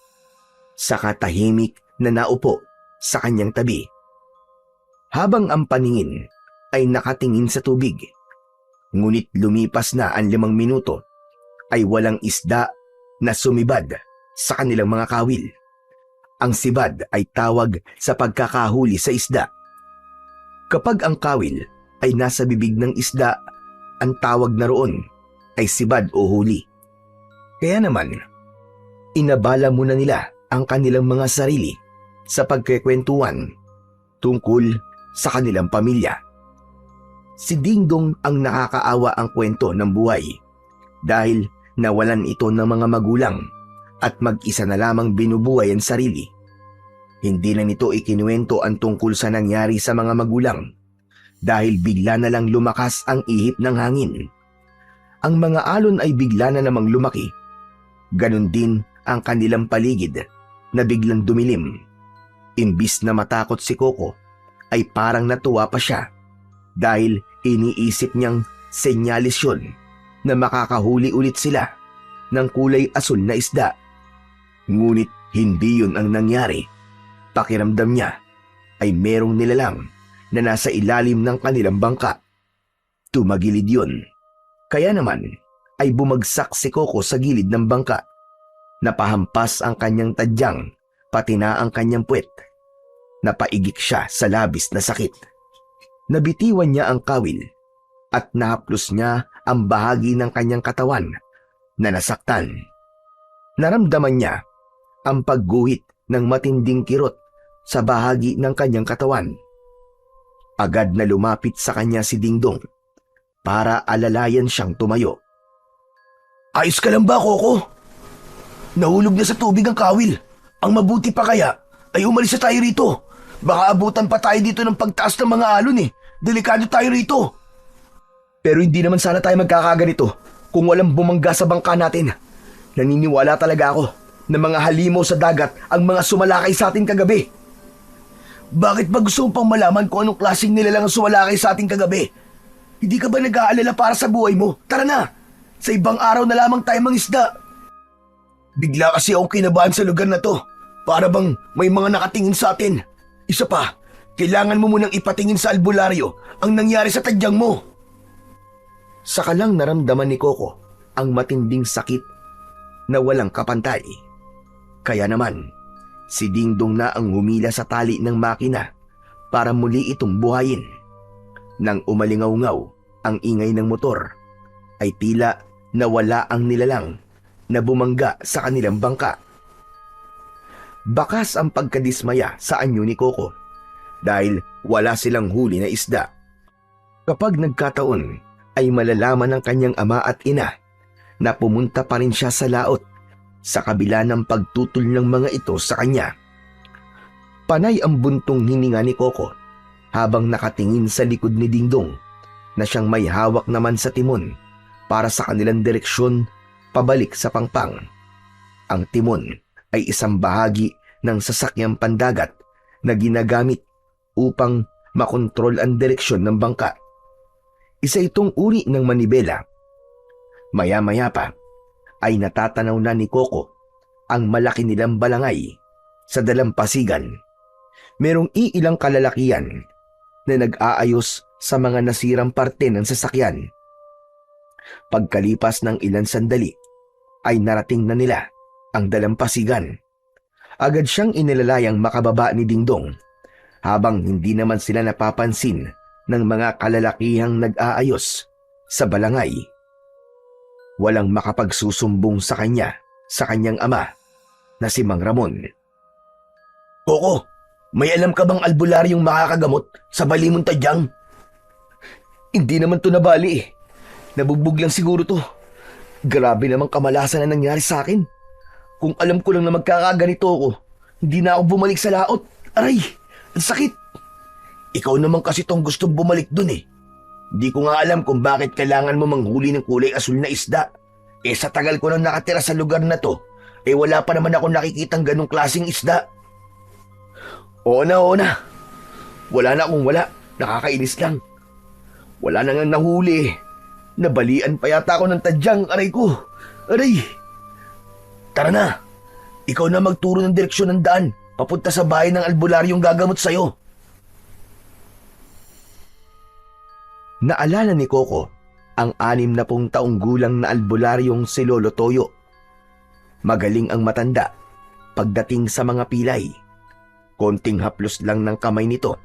Saka tahimik na naupo sa kanyang tabi. Habang ang paningin ay nakatingin sa tubig. Ngunit lumipas na ang 5 minuto ay walang isda na sumibad sa kanilang mga kawil. Ang sibad ay tawag sa pagkakahuli sa isda. Kapag ang kawil ay nasa bibig ng isda, ang tawag na roon ay sibad o huli. Kaya naman, inabala muna nila ang kanilang mga sarili sa pagkikwentuhan tungkol sa kanilang pamilya. Si Dingdong ang nakakaawa ang kwento ng buhay dahil nawalan ito ng mga magulang at mag-isa na lamang binubuhay ang sarili. Hindi na nito ikinuwento ang tungkol sa nangyari sa mga magulang dahil bigla na lang lumakas ang ihip ng hangin. Ang mga alon ay bigla na namang lumaki. Ganon din ang kanilang paligid na biglang dumilim. Imbis na matakot si Coco, ay parang natuwa pa siya dahil iniisip niyang senyalis yun na makakahuli ulit sila ng kulay asul na isda. Ngunit hindi yun ang nangyari. Pakiramdam niya ay merong nilalang na nasa ilalim ng kanilang bangka. Tumagilid yun. Kaya naman ay bumagsak si Coco sa gilid ng bangka. Napahampas ang kanyang tadyang, pati na ang kanyang puwet. Napaigik siya sa labis na sakit. Nabitiwan niya ang kawil at nahaplos niya ang bahagi ng kanyang katawan na nasaktan. Naramdaman niya ang pagguhit ng matinding kirot sa bahagi ng kanyang katawan. Agad na lumapit sa kanya si Dingdong para alalayan siyang tumayo.
Ayos ka lang ba, Coco? Nahulog na sa tubig ang kawil. Ang mabuti pa kaya ay umalis na tayo rito. Baka abutan pa tayo dito ng pagtaas ng mga alon eh. Delikado tayo rito.
Pero hindi naman sana tayo magkakaganito kung walang bumangga sa bangka natin. Naniniwala talaga ako na mga halimaw sa dagat ang mga sumalakay sa atin kagabi.
Bakit ba gusto mo pang malaman kung anong klaseng nilalang ang sumalakay sa ating kagabi? Hindi ka ba nag-aalala para sa buhay mo? Tara na! Sa ibang araw na lamang tayo mangisda. Bigla kasi akong kinabahan sa lugar na to. Para bang may mga nakatingin sa atin. Isa pa, kailangan mo munang ipatingin sa albularyo ang nangyari sa tadyang mo.
Saka lang naramdaman ni Coco ang matinding sakit na walang kapantay. Kaya naman, si Dingdong na ang humila sa tali ng makina para muli itong buhayin. Nang umalingaw-ngaw ang ingay ng motor, ay tila nawala ang nilalang na bumangga sa kanilang bangka. Bakas ang pagkadismaya sa anyo ni Coco dahil wala silang huli na isda. Kapag nagkataon ay malalaman ng kanyang ama at ina na pumunta pa rin siya sa laot sa kabila ng pagtutol ng mga ito sa kanya. Panay ang buntong hininga ni Coco habang nakatingin sa likod ni Dingdong na siyang may hawak naman sa timon para sa kanilang direksyon pabalik sa Pangpang. Ang timon ay isang bahagi ng sasakyang pandagat na ginagamit upang makontrol ang direksyon ng bangka. Isa itong uri ng manibela. Maya-maya pa ay natatanaw na ni Coco ang malaki nilang balangay sa dalampasigan. Merong iilang kalalakihan na nag-aayos sa mga nasirang parte ng sasakyan. Pagkalipas ng ilang sandali ay narating na nila ang dalampasigan. Agad siyang inilalayang makababa ni Dingdong habang hindi naman sila napapansin ng mga kalalakihang nag-aayos sa balangay. Walang makapagsusumbong sa kanya sa kanyang ama na si Mang Ramon.
Coco, may alam ka bang albularyong makakagamot sa bali mong tadyang?
Hindi naman to nabali eh. Nabugbog lang siguro to. Grabe namang kamalasan na nangyari sa akin. Kung alam ko lang na magkakaganito ako, hindi na ako bumalik sa laot. Aray, ang sakit.
Ikaw naman kasi tong gustong bumalik dun eh. Di ko nga alam kung bakit kailangan mo manghuli ng kulay asul na isda. Eh sa tagal ko nang nakatira sa lugar na to, eh wala pa naman ako nakikitang ganong klaseng isda. Oo na. Wala na akong wala. Nakakainis lang. Wala na nga nahuli. Nabalian pa yata ako ng tadyang, aray ko. Aray. Tara na. Ikaw na magturo ng direksyon ng daan papunta sa bahay ng albularyong gagamot sa'yo.
Naalala ni Coco ang 60 taong gulang na albularyong si Lolo Toyo. Magaling ang matanda pagdating sa mga pilay. Konting haplos lang ng kamay nito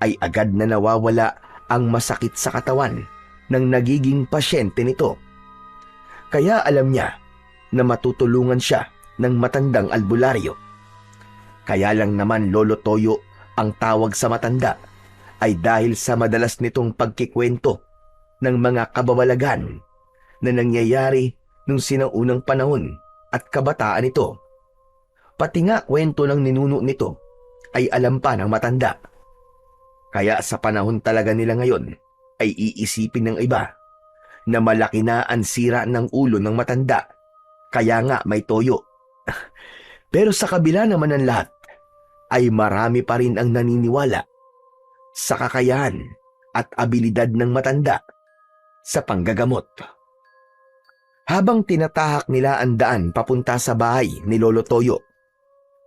ay agad na nawawala ang masakit sa katawan ng nagiging pasyente nito. Kaya alam niya na matutulungan siya ng matandang albularyo. Kaya lang naman Lolo Toyo ang tawag sa matanda ay dahil sa madalas nitong pagkikwento ng mga kababalagan na nangyayari nung sinaunang panahon at kabataan nito. Pati nga kwento ng ninuno nito ay alam pa ng matanda. Kaya sa panahon talaga nila ngayon ay iisipin ng iba na malaki na ang sira ng ulo ng matanda. Kaya nga may toyo. Pero sa kabila naman ng lahat ay marami pa rin ang naniniwala sa kakayahan at abilidad ng matanda sa panggagamot. Habang tinatahak nila ang daan papunta sa bahay ni Lolo Toyo,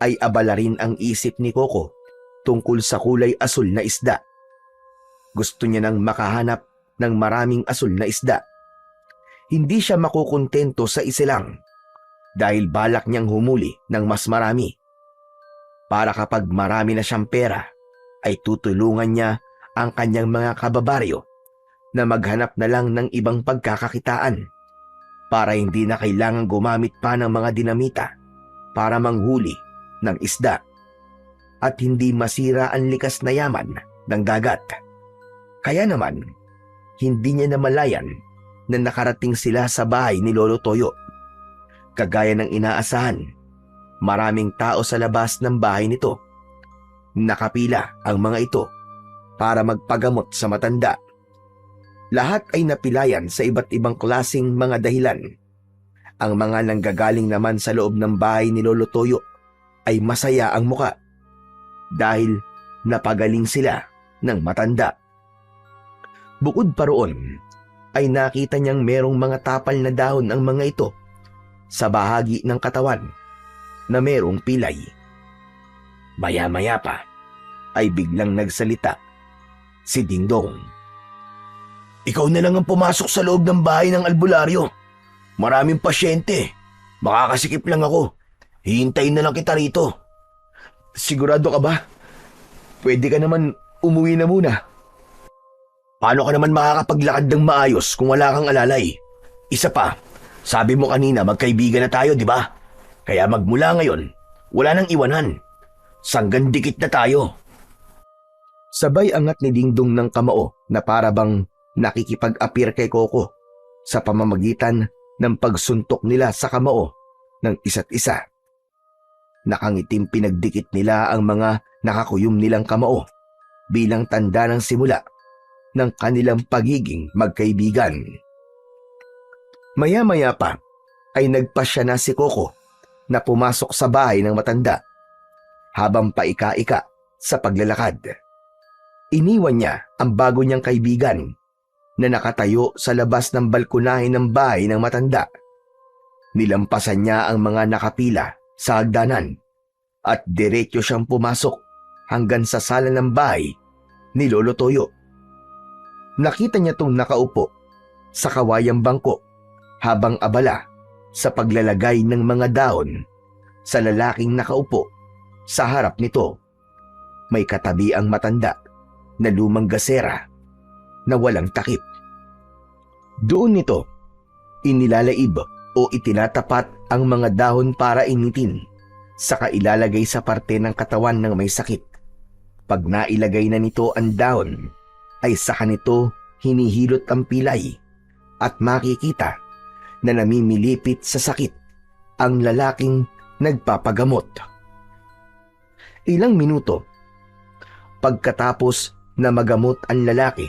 ay abala rin ang isip ni Coco tungkol sa kulay asul na isda. Gusto niya nang makahanap ng maraming asul na isda. Hindi siya makukontento sa isa lang dahil balak niyang humuli ng mas marami. Para kapag marami na siyang pera, ay tutulungan niya ang kanyang mga kababaryo na maghanap na lang ng ibang pagkakakitaan para hindi na kailangang gumamit pa ng mga dinamita para manghuli ng isda at hindi masira ang likas na yaman ng dagat. Kaya naman, hindi niya namalayan na nakarating sila sa bahay ni Lolo Toyo. Kagaya ng inaasahan, maraming tao sa labas ng bahay nito. Nakapila ang mga ito para magpagamot sa matanda. Lahat ay napilayan sa iba't ibang klasing mga dahilan. Ang mga nanggagaling naman sa loob ng bahay ni Lolo Toyo ay masaya ang muka dahil napagaling sila ng matanda. Bukod pa roon, ay nakita niyang merong mga tapal na dahon ang mga ito sa bahagi ng katawan na merong pilay. Maya-maya pa ay biglang nagsalita si Dingdong. Ikaw na lang ang pumasok sa loob ng bahay ng albularyo. Maraming pasyente. Makakasikip lang ako. Hihintayin na lang kita rito. Sigurado ka ba? Pwede ka naman umuwi na muna. Paano ka naman makakapaglakad ng maayos kung wala kang alalay? Isa pa, sabi mo kanina magkaibigan na tayo, di ba? Kaya magmula ngayon, wala nang iwanan. Sanggan dikit na tayo. Sabay angat ni Dingdong ng kamao na para bang nakikipag-apir kay Coco sa pamamagitan ng pagsuntok nila sa kamao ng isa't isa. Nakangitim pinagdikit nila ang mga nakakuyom nilang kamao bilang tanda ng simula ng kanilang pagiging magkaibigan. Maya-maya pa ay nagpasya na si Coco na pumasok sa bahay ng matanda habang paika-ika sa paglalakad. Iniwan niya ang bago niyang kaibigan na nakatayo sa labas ng balkonahe ng bahay ng matanda. Nilampasan niya ang mga nakapila sa hagdanan at diretso siyang pumasok hanggang sa sala ng bahay ni Lolo Toyo. Nakita niya tong nakaupo sa kawayang bangko habang abala sa paglalagay ng mga dahon sa lalaking nakaupo sa harap nito. May katabi ang matanda na lumang gasera na walang takip. Doon nito, inilalaib o itinatapat ang mga dahon para initin, saka ilalagay sa parte ng katawan ng may sakit. Pag nailagay na nito ang dahon, ay saka nito hinihilot ang pilay at makikita na namimilipit sa sakit ang lalaking nagpapagamot. Ilang minuto, pagkatapos na magamot ang lalaki,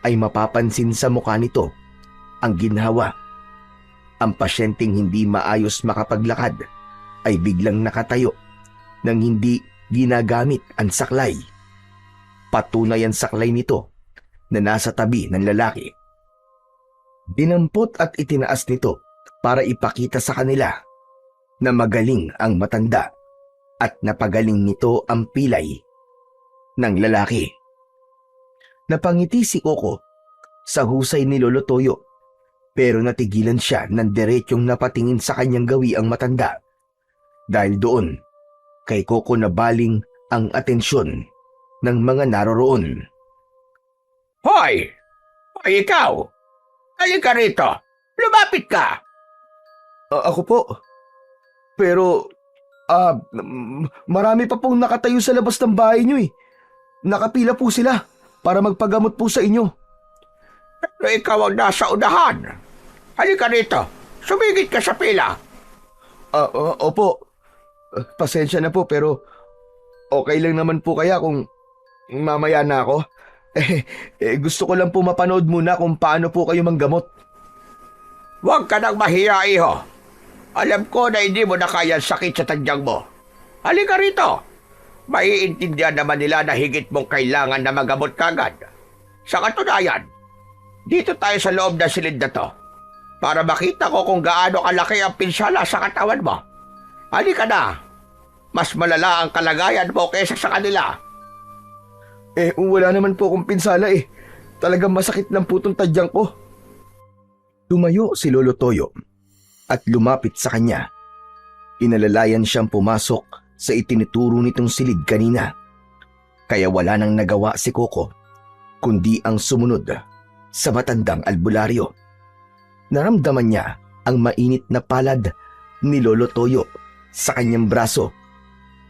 ay mapapansin sa mukha nito ang ginhawa. Ang pasyenteng hindi maayos makapaglakad ay biglang nakatayo nang hindi ginagamit ang saklay. Patunay ang saklay nito na nasa tabi ng lalaki. Dinampot at itinaas nito para ipakita sa kanila na magaling ang matanda at napagaling nito ang pilay ng lalaki. Napangiti si Coco sa husay ni Lolo Toyo, pero natigilan siya ng diretsyong napatingin sa kanyang gawi ang matanda. Dahil doon, kay Coco nabaling ang atensyon ng mga naroroon.
Hoy! Hoy, ikaw! Halika rito! Lumapit ka!
Ako po. Pero, marami pa pong nakatayo sa labas ng bahay niyo eh. Nakapila po sila para magpagamot po sa inyo.
Pero ikaw ang nasa unahan. Halika rito! Sumigit ka sa pila!
Opo. Pasensya na po pero okay lang naman po kaya kung mamaya na ako. Gusto ko lang po mapanood muna kung paano po kayo manggamot.
Huwag ka nang mahiya, iho. Alam ko na hindi mo na kaya ang sakit sa tadyang mo. Halika rito. Maiintindihan naman nila na higit mong kailangan na magamot kagad. Sa katunayan, dito tayo sa loob ng silid na to para makita ko kung gaano kalaki ang pinsala sa katawan mo. Halika na. Mas malala ang kalagayan mo kaysa sa kanila.
Wala naman po akong pinsala eh. Talagang masakit lang po itong tadyang ko. Tumayo si Lolo Toyo at lumapit sa kanya. Inalalayan siyang pumasok sa itinuturo nitong silid kanina. Kaya wala nang nagawa si Coco, kundi ang sumunod sa matandang albularyo. Naramdaman niya ang mainit na palad ni Lolo Toyo sa kanyang braso.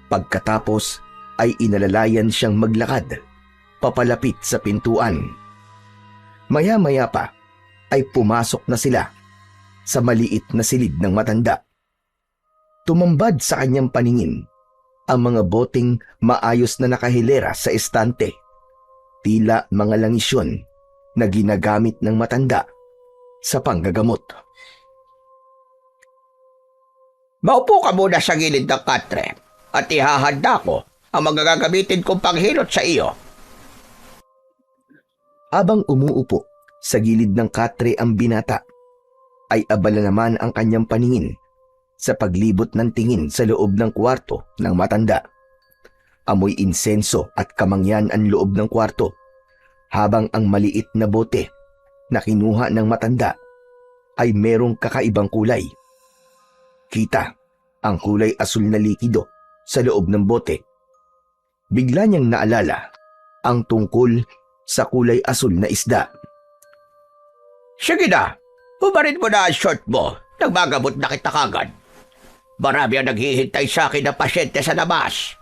Pagkatapos ay inalalayan siyang maglakad papalapit sa pintuan. Maya-maya pa ay pumasok na sila sa maliit na silid ng matanda. Tumambad sa kanyang paningin ang mga boteng maayos na nakahilera sa estante. Tila mga langisyon na ginagamit ng matanda sa panggagamot.
Maupo ka muna sa gilid ng katre at ihahanda ko ang mga gagamitin kong panghilot sa iyo.
Habang umuupo sa gilid ng katre ang binata, ay abala naman ang kanyang paningin sa paglibot ng tingin sa loob ng kwarto ng matanda. Amoy insenso at kamangyan ang loob ng kwarto, habang ang maliit na bote na kinuha ng matanda ay merong kakaibang kulay. Kita ang kulay asul na likido sa loob ng bote. Bigla niyang naalala ang tungkol sa kulay asul na isda.
Sige na, hubarin mo na ang short mo. Nagmagamot na kita kagad. Marami ang naghihintay sa akin na pasyente sa labas.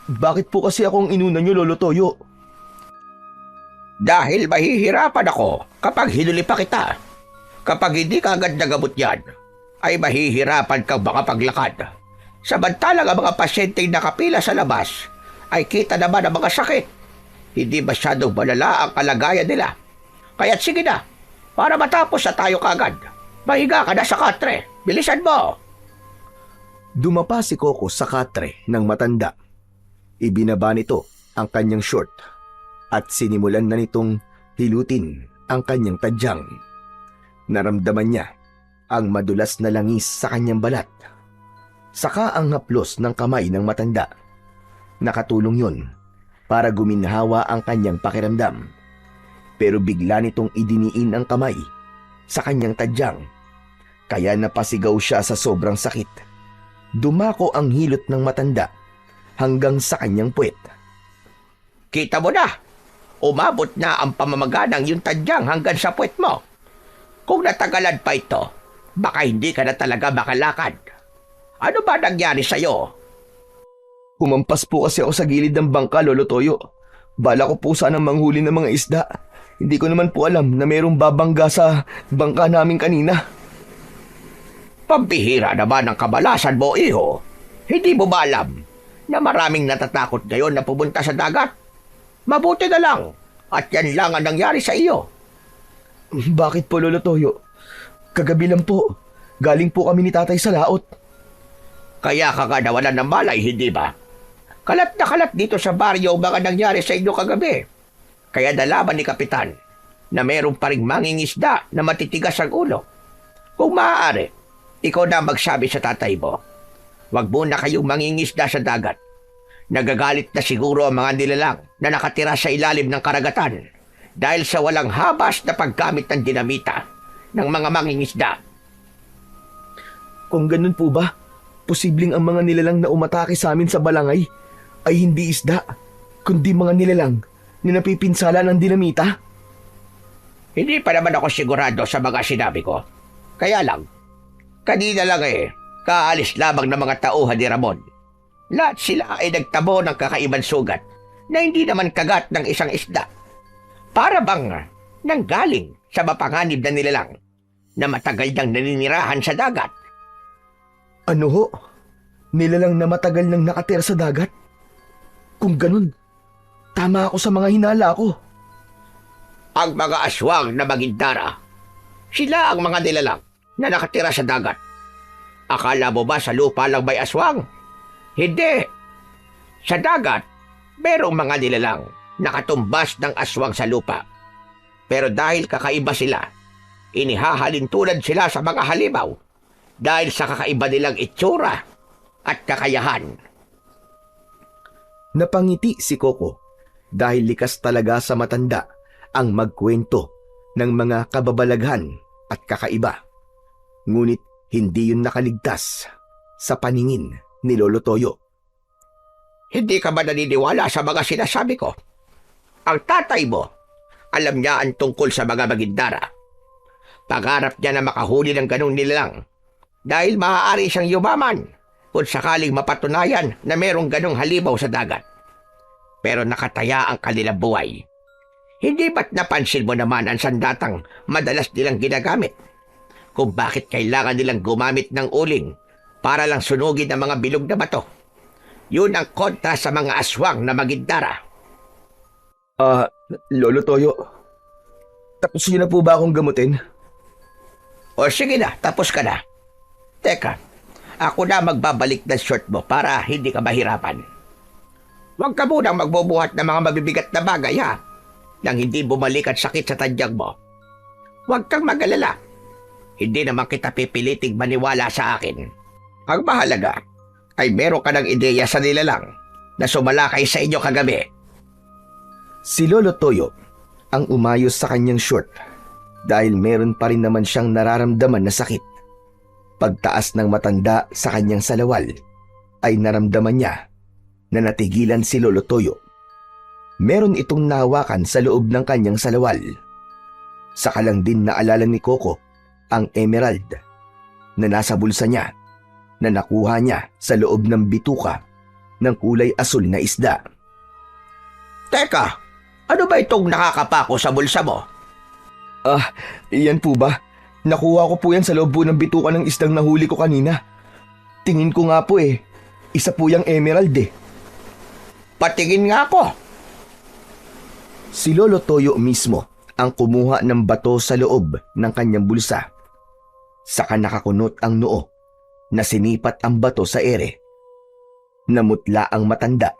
Bakit po kasi akong inuna niyo, Lolo Toyo?
Dahil mahihirapan ako kapag hinuli pa kita. Kapag hindi ka agad nagamot yan, ay mahihirapan kang makapaglakad. Samantalang ang mga pasyenteng nakapila sa labas ay kita naman ang mga sakit. Hindi masyadong malala ang kalagayan nila. Kaya't sige na, para matapos na tayo kagad. Mahiga ka na sa katre. Bilisan mo!
Dumapa si Coco sa katre ng matanda. Ibinaba nito ang kanyang short at sinimulan na nitong hilutin ang kanyang tadyang. Naramdaman niya ang madulas na langis sa kanyang balat. Saka ang haplos ng kamay ng matanda. Nakatulong yun para guminhawa ang kanyang pakiramdam. Pero bigla nitong idiniin ang kamay sa kanyang tadyang. Kaya napasigaw siya sa sobrang sakit. Dumako ang hilot ng matanda hanggang sa kanyang puwet.
Kita mo na, umabot na ang pamamaganang yung tadyang hanggang sa puwet mo. Kung natagalan pa ito, baka hindi ka na talaga makalakad. Ano ba nangyari sa'yo?
Humampas po kasi ako sa gilid ng bangka, Lolo Toyo. Bala ko po sanang manghuli ng mga isda. Hindi ko naman po alam na mayroong babangga sa bangka namin kanina.
Pambihira naman ang kabalasan mo, iho. Hindi mo ba alam na maraming natatakot ngayon na pumunta sa dagat? Mabuti na lang at yan lang ang nangyari sa iyo.
Bakit po, Lolo Toyo? Kagabi lang po. Galing po kami ni Tatay sa laot.
Kaya ka nga nawalan ng malay, hindi ba? Kalat na kalat dito sa baryo ang mga nangyari sa inyo kagabi. Kaya nalaman ni Kapitan na mayroong pa ring mangingisda na matitigas ang ulo. Kung maaari, ikaw na magsabi sa tatay mo. Huwag muna kayong mangingisda sa dagat. Nagagalit na siguro ang mga nilalang na nakatira sa ilalim ng karagatan dahil sa walang habas na paggamit ng dinamita ng mga mangingisda.
Kung ganun po ba, posibleng ang mga nilalang na umatake sa amin sa balangay ay hindi isda, kundi mga nilalang na napipinsala ng dinamita?
Hindi pa naman ako sigurado sa mga sinabi ko. Kaya lang, kanina lang kaalis lamang ng mga tauhan ni Ramon. Lahat sila ay nagtabo ng kakaibang sugat na hindi naman kagat ng isang isda. Para bang nanggaling sa mapanganib na nilalang na matagal nang naninirahan sa dagat.
Ano ho? Nilalang na matagal nang nakatira sa dagat? Kung ganun, tama ako sa mga hinala ko.
Ang mga aswang na magindara, sila ang mga nilalang na nakatira sa dagat. Akala mo ba sa lupa lang may aswang? Hindi. Sa dagat, merong mga nilalang nakatumbas ng aswang sa lupa. Pero dahil kakaiba sila, inihahalin tulad sila sa mga halimaw dahil sa kakaiba nilang itsura at kakayahan.
Napangiti si Coco dahil likas talaga sa matanda ang magkwento ng mga kababalaghan at kakaiba. Ngunit hindi yun nakaligtas sa paningin ni Lolo Toyo.
Hindi ka ba naniniwala sa mga sinasabi ko? Ang tatay mo, alam niya ang tungkol sa mga magindara. Pangarap niya na makahuli ng ganong nilalang dahil maaari siyang yumaman kung sakaling mapatunayan na merong ganong halimaw sa dagat. Pero nakataya ang kanilang buhay. Hindi ba't napansin mo naman ang sandatang madalas nilang ginagamit? Kung bakit kailangan nilang gumamit ng uling para lang sunugin ang mga bilog na bato. Yun ang kontra sa mga aswang na magindara.
Lolo Toyo, tapos niyo na po ba akong gamutin?
O sige na, tapos ka na. Teka, ako na magbabalik ng short mo para hindi ka mahirapan. Huwag ka munang magbubuhat ng mga mabibigat na bagay, ha?
nang hindi bumalik at sakit sa tadyag mo. Huwag kang mag-alala. Hindi naman kita pipiliting maniwala sa akin. Ang mahalaga ay meron ka ng ideya sa nilalang na sumalakay sa inyo kagabi.
Si Lolo Toyo ang umayos sa kanyang short dahil meron pa rin naman siyang nararamdaman na sakit. Pagtaas ng matanda sa kanyang salawal ay naramdaman niya na natigilan si Lolo Toyo. Meron itong nahawakan sa loob ng kanyang salawal. Saka lang din naalala ni Coco ang emerald na nasa bulsa niya na nakuha niya sa loob ng bituka ng kulay asul na isda.
Teka, ano ba itong nakakapako sa bulsa mo?
Iyan po ba? Nakuha ko po yan sa loob po ng bituka ng isdang nahuli ko kanina. Tingin ko nga po isa po yung emerald
Patingin nga ako.
Si Lolo Toyo mismo ang kumuha ng bato sa loob ng kanyang bulsa. Saka nakakunot ang noo na sinipat ang bato sa ere. Namutla ang matanda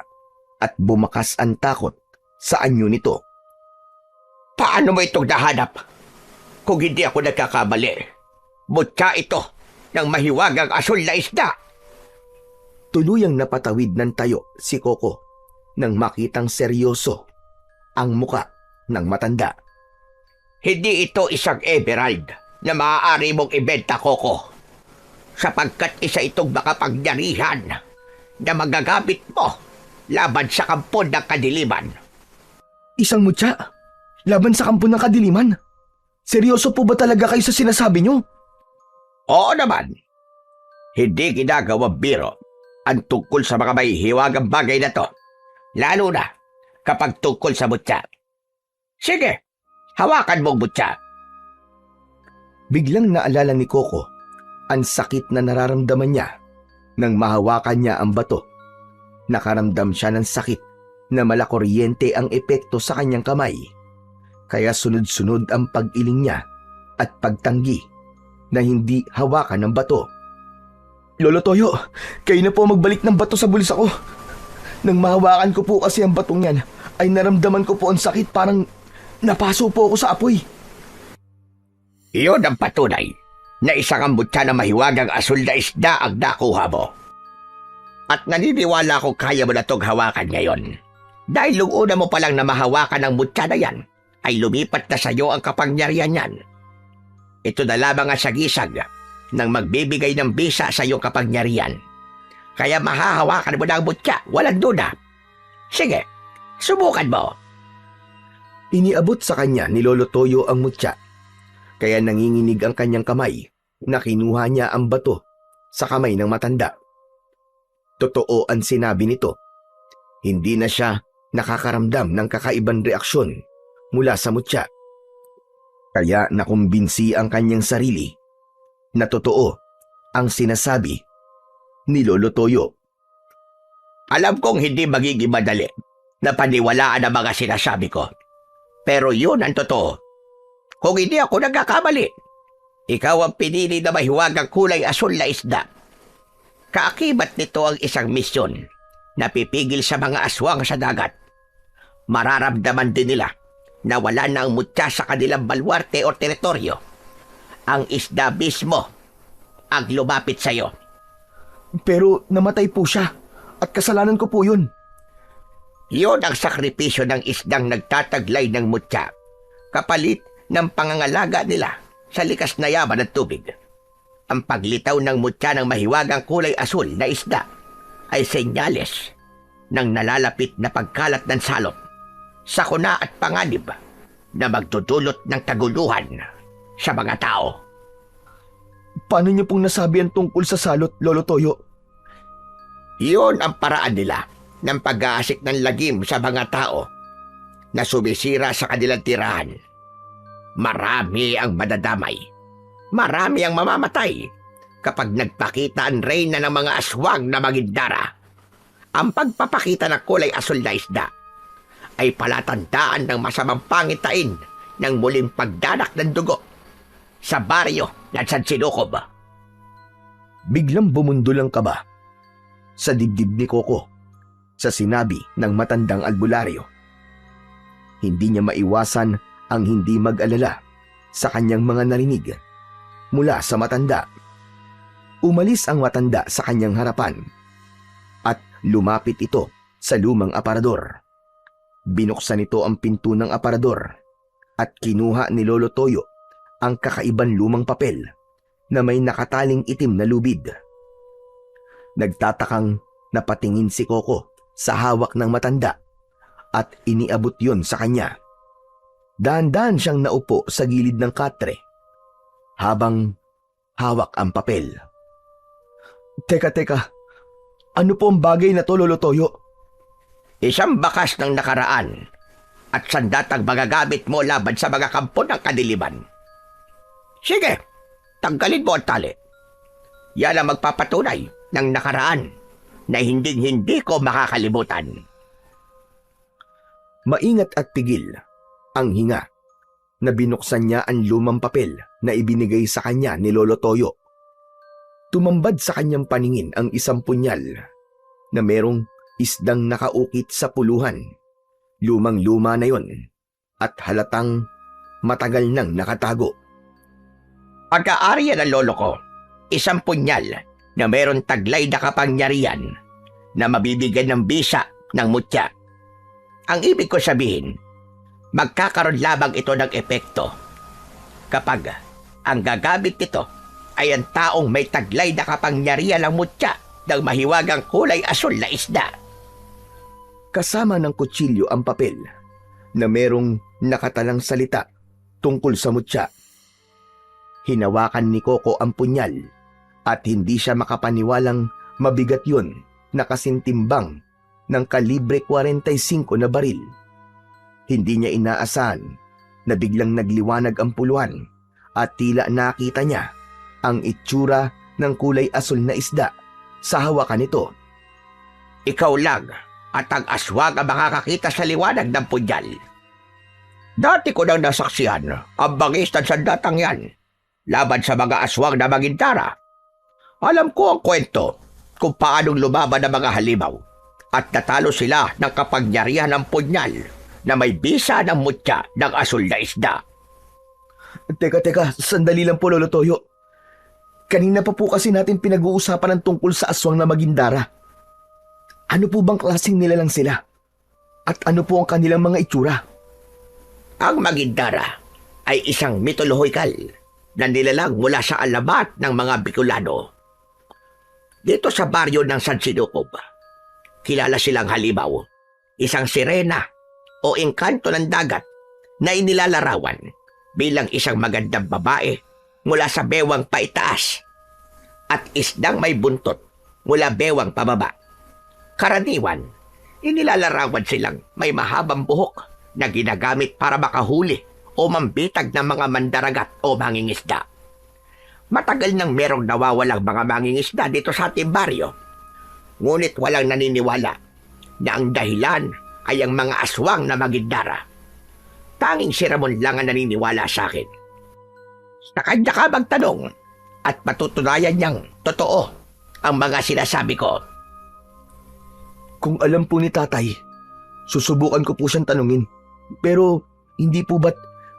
at bumakas ang takot sa anyo nito.
Paano mo itong nahanap? Kung hindi ako nagkakamali, butya ito ng mahiwagang asul na isda.
Tuluyang napatawid ng tayo si Coco nang makitang seryoso ang muka ng matanda.
Hindi ito isang emerald na maaari mong ibenta, Coco. Sapagkat isa itong makapangyarihan na magagamit mo laban sa kampo ng kadiliman.
Isang mutya? Laban sa kampo ng kadiliman? Seryoso po ba talaga kayo sa sinasabi nyo?
Oo naman. Hindi ginagawang biro ang tungkol sa mga may hiwagang bagay na to. Lalo na kapag tungkol sa butya. Sige, hawakan mong butya.
Biglang naalala ni Coco ang sakit na nararamdaman niya nang mahawakan niya ang bato. Nakaramdam siya ng sakit na malakuryente ang epekto sa kanyang kamay. Kaya sunod-sunod ang pag-iling niya at pagtanggi na hindi hawakan ng bato. Lolo Toyo, kayo na po magbalik ng bato sa bulsa ko. Nang mahawakan ko po kasi ang batong yan, ay naramdaman ko po ang sakit, parang napaso po ako sa apoy.
Iyon ang patunay na isang ambutya na mahiwagang asul na isda ang nakuha mo. At naniniwala ko kaya mo na itong hawakan ngayon. Dahil nung una mo palang na mahawakan ang mutya na yan, ay lumipat na sa iyo ang kapangyarihan yan. Ito na lamang ang sagisag ng magbibigay ng bisa sa iyong kapangyarihan. Kaya mahahawakan mo na ang mutya, walang duda. Sige, subukan mo.
Iniabot sa kanya ni Lolo Toyo ang mutya. Kaya nanginginig ang kanyang kamay na kinuha niya ang bato sa kamay ng matanda. Totoo ang sinabi nito. Hindi na siya nakakaramdam ng kakaibang reaksyon mula sa mutya. Kaya nakumbinsi ang kanyang sarili na totoo ang sinasabi ni Lolo Toyo.
Alam kong hindi magiging madali na paniwalaan ang mga sinasabi ko. Pero yun ang totoo. Kung hindi ako nagkakamali, ikaw ang pinili na mahiwagang kulay asul na isda. Kaakibat nito ang isang misyon na pipigil sa mga aswang sa dagat. Mararamdaman din nila na wala na ang mutya sa kanilang balwarte o teritoryo. Ang isda mismo ang lumapit sa iyo.
Pero namatay po siya at kasalanan ko po yun.
Iyon ang sakripisyo ng isdang nagtataglay ng mutya, kapalit ng pangangalaga nila sa likas na yaman ng tubig. Ang paglitaw ng mutya ng mahiwagang kulay asul na isda ay senyales ng nalalapit na pagkalat ng salot, sakuna at panganib na magdudulot ng kaguluhan sa mga tao.
Paano niyo pong nasabi ang tungkol sa salot, Lolo Toyo?
Iyon ang paraan nila ng pag-aasik ng lagim sa mga tao na sumisira sa kanilang tirahan. Marami ang madadamay. Marami ang mamamatay kapag nagpakita ang reyna ng mga aswang na magindara. Ang pagpapakita ng kulay asul na isda ay palatandaan ng masamang pangitain ng muling pagdanak ng dugo sa baryo ng San Sinukob.
Biglang bumundol ang kaba sa dibdib ni Coco sa sinabi ng matandang albularyo. Hindi niya maiwasan ang hindi mag-alala sa kanyang mga narinig mula sa matanda. Umalis ang matanda sa kanyang harapan at lumapit ito sa lumang aparador. Binuksan nito ang pinto ng aparador at kinuha ni Lolo Toyo ang kakaibang lumang papel na may nakataling itim na lubid. Nagtatakang napatingin si Coco sa hawak ng matanda at iniabot yon sa kanya. Dahan-dahan siyang naupo sa gilid ng katre habang hawak ang papel. Teka, ano po ang bagay na to, Lolo Toyo?
Isang bakas ng nakaraan at sandatang magagamit mo laban sa mga kampo ng kadiliman. Sige, tanggalin mo ang tali. Yan ang magpapatunay ng nakaraan na hindi ko makakalimutan.
Maingat at pigil ang hinga na binuksan niya ang lumang papel na ibinigay sa kanya ni Lolo Toyo. Tumambad sa kanyang paningin ang isang punyal na merong isdang nakaukit sa puluhan. Lumang-luma na yon at halatang matagal nang nakatago.
Pagka-ari ng lolo ko, isang punyal na meron taglay na kapangyarihan na mabibigyan ng bisa ng mutya. Ang ibig ko sabihin, magkakaroon lamang ito ng epekto kapag ang gagamit nito ay ang taong may taglay na kapangyarihan ng mutya ng mahiwagang kulay asul na isda.
Kasama ng kutsilyo ang papel na merong nakatalang salita tungkol sa mutya. Hinawakan ni Coco ang punyal at hindi siya makapaniwalang mabigat yun na kasintimbang ng kalibre 45 na baril. Hindi niya inaasahan na biglang nagliwanag ang puluhan at tila nakita niya ang itsura ng kulay asul na isda sa hawakan nito.
Ikaw lang at ang aswang ang makakakita sa liwanag ng punyal. Dati ko nang nasaksihan ang bangis ng sandatang yan laban sa mga aswang na magintara. Alam ko ang kwento kung paanong lumaban ang mga halimaw at natalo sila ng kapangyarihan ng punyal na may bisa ng mutya ng asul na isda.
Teka, sandali lang po, Lolo Toyo. Kanina pa po kasi natin pinag-uusapan ng tungkol sa aswang na magindara. Ano po bang klaseng nilalang sila? At ano po ang kanilang mga itsura?
Ang magindara ay isang mitolohikal na nilalang mula sa alamat ng mga Bicolano. Dito sa baryo ng San Sinukob, kilala silang halimaw, isang sirena o engkanto ng dagat na inilalarawan bilang isang magandang babae mula sa bewang paitaas at isdang may buntot mula bewang pababa. Karaniwan, inilalarawan silang may mahabang buhok na ginagamit para makahuli o mambitag ng mga mandaragat o mangingisda. Matagal nang merong nawawalang mga mangingisda dito sa ating baryo. Ngunit walang naniniwala na ang dahilan ay ang mga aswang na magindara. Tanging si Ramon lang ang naniniwala sa akin. Sa kanya ka magtanong at patutunayan niyang totoo ang mga sinasabi ko.
Kung alam po ni tatay, susubukan ko po siyang tanungin. Pero hindi po ba't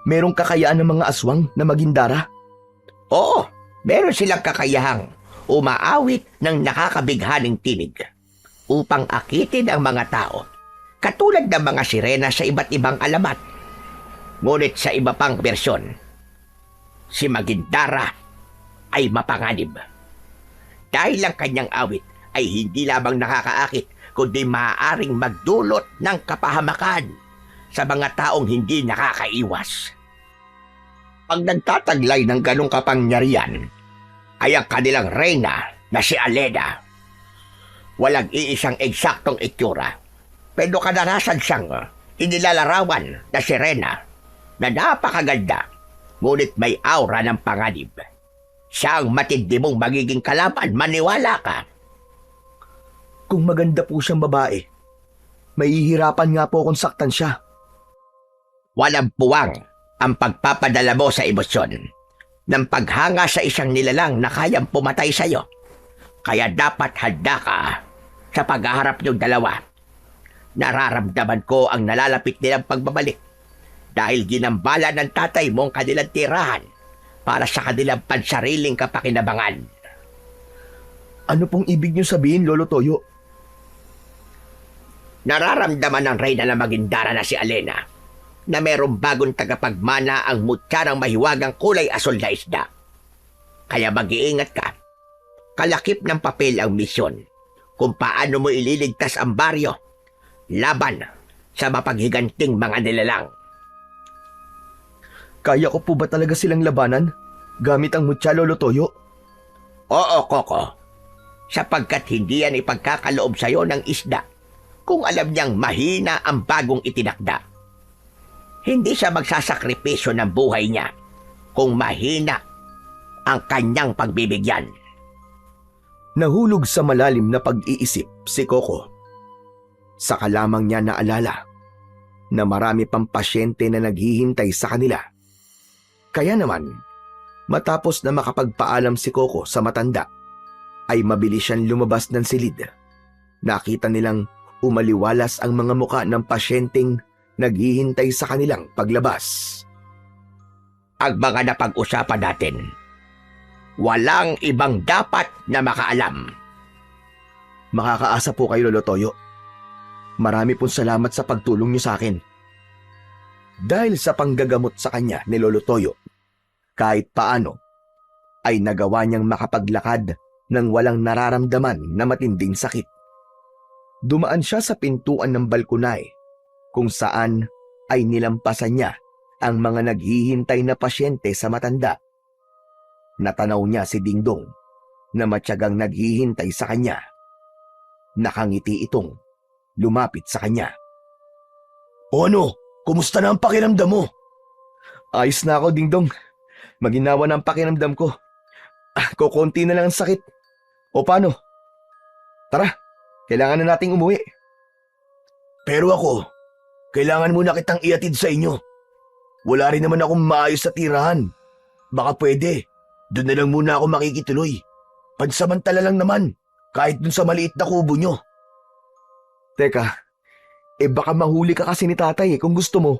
merong kakayaan ng mga aswang na magindara?
Oo, meron silang kakayahang umaawit ng nakakabighaning tinig upang akitin ang mga tao, katulad ng mga sirena sa iba't ibang alamat. Ngunit sa iba pang bersyon, si Magindara ay mapanganib. Dahil ang kanyang awit ay hindi lamang nakakaakit, kundi maaaring magdulot ng kapahamakan sa mga taong hindi nakakaiwas. Pag nagtataglay ng ganong kapangyarihan, ay ang kanilang reyna na si Aleda. Walang iisang eksaktong itsura, pero kadalasan siyang inilalarawan na sirena na napakaganda, ngunit may aura ng panganib. Siya ang matindi mong magiging kalaban, maniwala ka.
Kung maganda po siyang babae, mahihirapan nga po akong saktan siya.
Walang puwang ang pagpapadala mo sa emosyon ng paghanga sa isang nilalang na kayang pumatay sa iyo. Kaya dapat handa ka sa paghaharap niyong dalawa. Nararamdaman ko ang nalalapit nilang pagbabalik dahil ginambala ng tatay mo ang kanilang tirahan para sa kanilang pansariling kapakinabangan.
Ano pong ibig niyo sabihin, Lolo Toyo?
Nararamdaman ng reyna na magindara na si Alena na mayroong bagong tagapagmana ang mutya ng mahiwagang kulay asul na isda. Kaya mag-iingat ka. Kalakip ng papel ang misyon kung paano mo ililigtas ang baryo laban sa mapaghiganting mga nilalang.
Kaya ko po ba talaga silang labanan gamit ang mutya, Lolo Toyo?
Oo, Koko. Sapagkat hindi yan ipagkakaloob sa'yo ng isda kung alam niyang mahina ang bagong itinakda. Hindi siya magsasakripisyo ng buhay niya kung mahina ang kanyang pagbibigyan.
Nahulog sa malalim na pag-iisip si Coco. Saka lamang niya naalala na marami pang pasyente na naghihintay sa kanila. Kaya naman, matapos na makapagpaalam si Coco sa matanda, ay mabilis siyang lumabas ng silid. Nakita nilang umaliwalas ang mga muka ng pasyenteng naghihintay sa kanilang paglabas.
Ang mga napag-usapan natin, walang ibang dapat na makaalam.
Makakaasa po kayo, Lolo Toyo. Marami pong salamat sa pagtulong niyo sa akin. Dahil sa panggagamot sa kanya ni Lolo Toyo, kahit paano, ay nagawa niyang makapaglakad nang walang nararamdaman na matinding sakit. Dumaan siya sa pintuan ng balkonay kung saan ay nilampasan niya ang mga naghihintay na pasyente sa matanda. Natanaw niya si Dingdong na matyagang naghihintay sa kanya. Nakangiti itong lumapit sa kanya.
O ano? Kumusta na ang pakiramdam mo?
Ayos na ako, Dingdong. Maginawa na ang pakiramdam ko. Kukunti na lang ang sakit. O paano? Tara, kailangan na nating umuwi.
Pero ako, kailangan muna kitang iatid sa inyo. Wala rin naman akong maayos sa tirahan. Baka pwede, doon na lang muna ako makikituloy. Pansamantala lang naman, kahit dun sa maliit na kubo nyo.
Teka, baka mahuli ka kasi ni tatay kung gusto mo.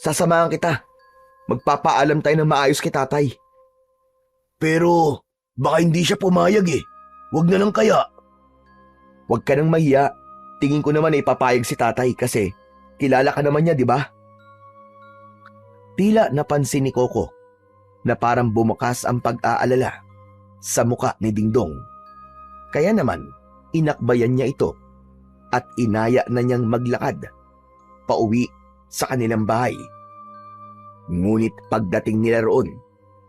Sasamahan kita. Magpapaalam tayo ng maayos kay tatay.
Pero baka hindi siya pumayag eh. Wag na lang kaya.
Huwag ka nang mahiya. Tingin ko naman ipapayag si tatay kasi kilala ka naman niya, di ba? Tila napansin ni Coco na parang bumukas ang pag-aalala sa muka ni Dingdong. Kaya naman, inakbayan niya ito at inaya na niyang maglakad pauwi sa kanilang bahay. Ngunit pagdating nila roon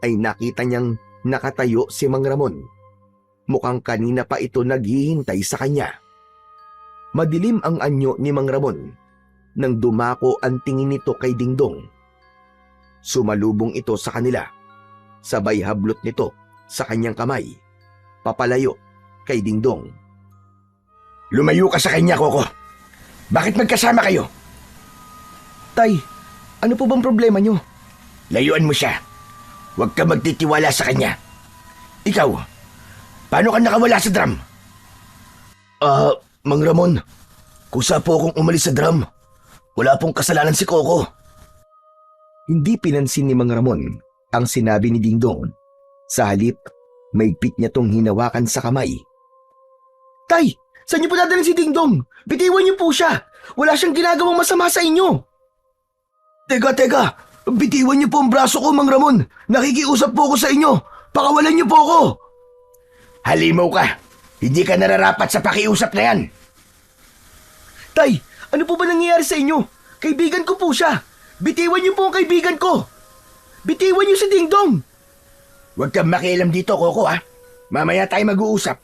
ay nakita niyang nakatayo si Mang Ramon. Mukhang kanina pa ito naghihintay sa kanya. Madilim ang anyo ni Mang Ramon nang dumako ang tingin nito kay Dingdong. Sumalubong ito sa kanila, sabay hablot nito sa kanyang kamay, papalayo kay Dingdong.
Lumayo ka sa kanya, Coco. Bakit magkasama kayo?
Tay, ano po bang problema niyo?
Layuan mo siya. Huwag ka magtitiwala sa kanya. Ikaw, paano ka nakawala sa drum? Mang Ramon, kusa po akong umalis sa drum. Wala pong kasalanan si Coco.
Hindi pinansin ni Mang Ramon ang sinabi ni Dingdong. Sa halip, maigpit niya tong hinawakan sa kamay. Tay, saan niyo po dadalhin si Dingdong? Bitiwan niyo po siya. Wala siyang ginagawang masama sa inyo.
Teka. Bitiwan niyo po ang braso ko, Mang Ramon. Nakikiusap po ako sa inyo. Pakawalan niyo po ako. Halimaw ka. Hindi ka nararapat sa pakiusap na yan.
Tay, ano po ba nangyayari sa inyo? Kaibigan ko po siya. Bitiwan niyo po ang kaibigan ko. Bitiwan niyo si Dingdong.
Huwag kang makialam dito, Coco, ha? Mamaya tayo mag-uusap.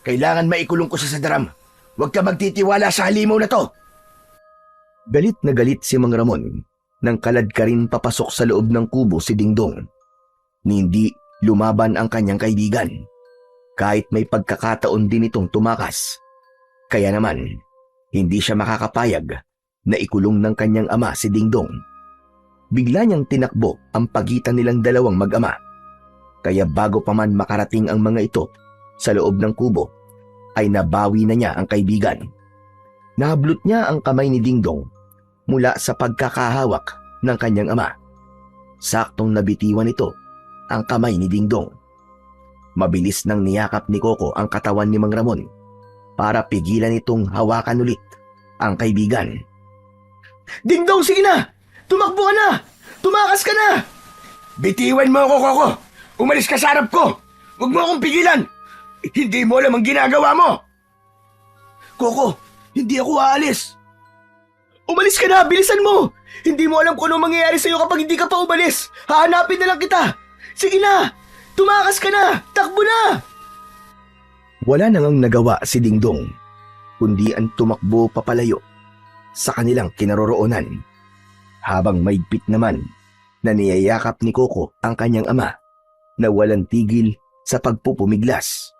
Kailangan maikulong ko siya sa drum. Huwag ka magtitiwala sa halimaw na to.
Galit na galit si Mang Ramon nang kalad ka rin papasok sa loob ng kubo si Dingdong. Hindi lumaban ang kanyang kaibigan. Kahit may pagkakataon din itong tumakas. Kaya naman, hindi siya makakapayag na ikulong ng kanyang ama si Dingdong. Bigla niyang tinakbo ang pagitan nilang dalawang mag-ama. Kaya bago pa man makarating ang mga ito sa loob ng kubo, ay nabawi na niya ang kaibigan. Nahablot niya ang kamay ni Dingdong mula sa pagkakahawak ng kanyang ama. Saktong nabitiwan nito ang kamay ni Dingdong. Mabilis nang niyakap ni Coco ang katawan ni Mang Ramon para pigilan itong hawakan ulit ang kaibigan.
Dingdong, sige na! Tumakbo ka na! Tumakas ka na! Bitiwan mo ako, Coco! Umalis ka sa harap ko! Huwag mo akong pigilan! Hindi mo alam ang ginagawa mo! Coco, hindi ako aalis! Umalis ka na! Bilisan mo! Hindi mo alam kung ano mangyayari sa'yo kapag hindi ka pa umalis! Hahanapin na lang kita! Sige na! Tumakas ka na! Takbo na!
Wala nang nagawa si Dingdong, kundi ang tumakbo papalayo sa kanilang kinaroroonan. Habang maigpit naman na niyayakap ni Coco ang kanyang ama na walang tigil sa pagpupumiglas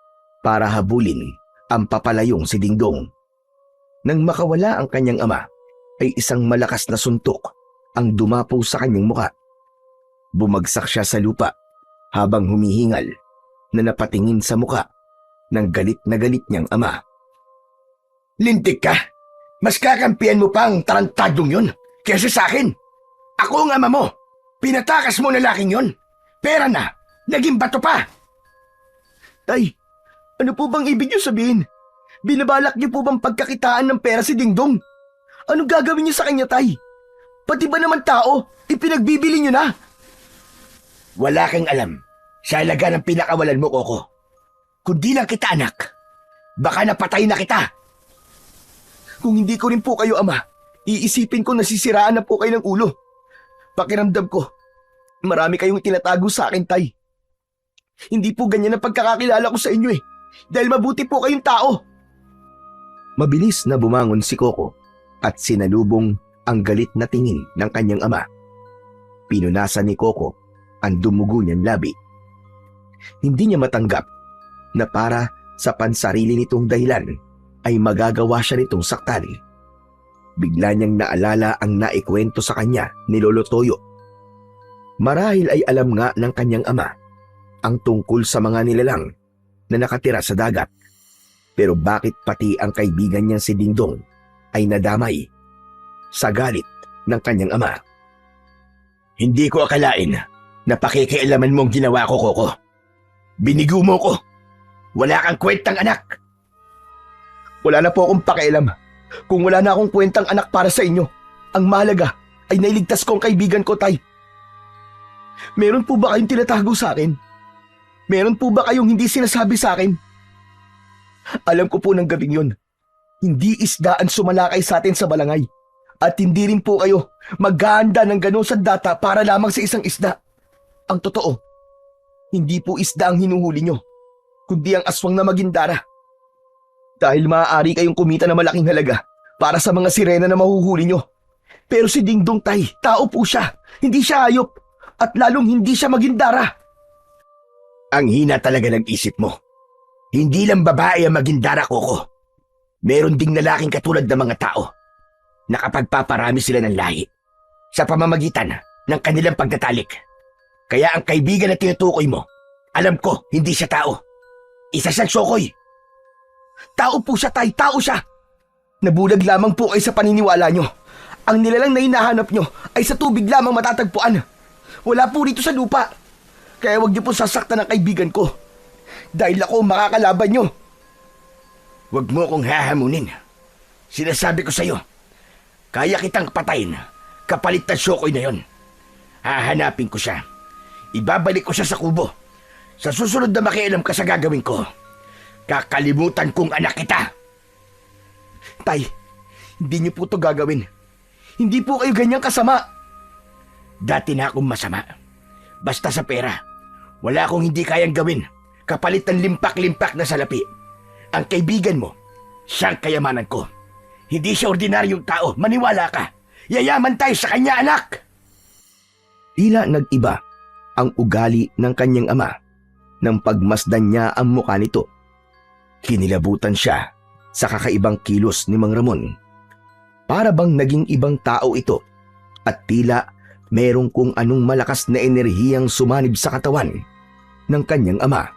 para habulin ang papalayong si Dingdong. Nang makawala ang kanyang ama, ay isang malakas na suntok ang dumapo sa kanyang muka. Bumagsak siya sa lupa habang humihingal na napatingin sa muka ng galit na galit niyang ama.
Lintik ka! Mas kakampihan mo pa ang tarantadong yun kaysa sa akin. Ako ang ama mo. Pinatakas mo na laking yun. Pera na. Naging bato pa.
Tay, ano po bang ibig niyo sabihin? Binabalak niyo po bang pagkakitaan ng pera si Dingdong? Anong gagawin niyo sa kanya, Tay? Pati ba naman tao, ipinagbibili niyo na?
Wala kang alam sa halaga ng pinakawalan mo, Coco. Kundi lang kita, anak. Baka napatay na kita.
Kung hindi ko rin po kayo, ama, iisipin ko nasisiraan na po kayo ng ulo. Pakiramdam ko, marami kayong tinatago sa akin, Tay. Hindi po ganyan ang pagkakakilala ko sa inyo eh. Dahil mabuti po kayong tao. Mabilis na bumangon si Coco at sinalubong ang galit na tingin ng kanyang ama. Pinunasan ni Coco ang dumugo niyang labi. Hindi niya matanggap na para sa pansarili nitong dahilan ay magagawa siya nitong saktan. Bigla niyang naalala ang naikwento sa kanya ni Lolo Toyo. Marahil ay alam nga ng kanyang ama ang tungkol sa mga nilalang na nakatira sa dagat. Pero bakit pati ang kaibigan niyang si Dingdong ay nadamay sa galit ng kanyang ama?
Hindi ko akalain na pakikialaman mo ang ginawa ko, Coco. Binigo mo ko. Wala kang kwentang anak.
Wala na po akong pakialam. Kung wala na akong kwentang anak para sa inyo, ang mahalaga ay nailigtas ko ang kaibigan ko, Tay. Meron po ba kayong tinatago sa akin? Meron po ba kayong hindi sinasabi sa akin? Alam ko po ng gabing yun, hindi isda ang sumalakay sa atin sa balangay. At hindi rin po kayo maghahanda ng ganun sandata para lamang sa isang isda. Ang totoo, hindi po isda ang hinuhuli nyo, kundi ang aswang na magindara. Dahil maaari kayong kumita na malaking halaga para sa mga sirena na mahuhuli nyo. Pero si Dingdong, Tay, tao po siya, hindi siya hayop, at lalong hindi siya magindara.
Ang hina talaga ng isip mo. Hindi lang babae ang magindara, Coco. Meron ding lalaking katulad ng mga tao na kapag paparami sila ng lahi sa pamamagitan ng kanilang pagtatalik. Kaya ang kaibigan na tinutukoy mo, alam ko, hindi siya tao. Isa siyang sokoy.
Tao po siya, Tay, tao siya. Nabulag lamang po kayo sa paniniwala nyo. Ang nilalang na hinahanap nyo ay sa tubig lamang matatagpuan. Wala po rito sa lupa. Kaya wag niyo po sasaktan ang kaibigan ko. Dahil ako makakalaban nyo.
Huwag mo kong hahamunin. Sinasabi ko sa'yo, kaya kitang patayin kapalit ng sokoy na yon. Hahanapin ko siya. Ibabalik ko siya sa kubo. Sa susunod na makialam ka sa gagawin ko, kakalimutan kong anak kita.
Tay, hindi niyo po ito gagawin. Hindi po kayo ganyang kasama.
Dati na akong masama. Basta sa pera, wala akong hindi kayang gawin kapalit ng limpak-limpak na salapi. Ang kaibigan mo, siyang kayamanan ko. Hindi siya ordinaryong tao, maniwala ka. Yayaman tayo sa kanya, anak!
Tila nag-iba ang ugali ng kanyang ama nang pagmasdan niya ang mukha nito. Kinilabutan siya sa kakaibang kilos ni Mang Ramon. Para bang naging ibang tao ito at tila merong kung anong malakas na enerhiyang sumanib sa katawan ng kanyang ama.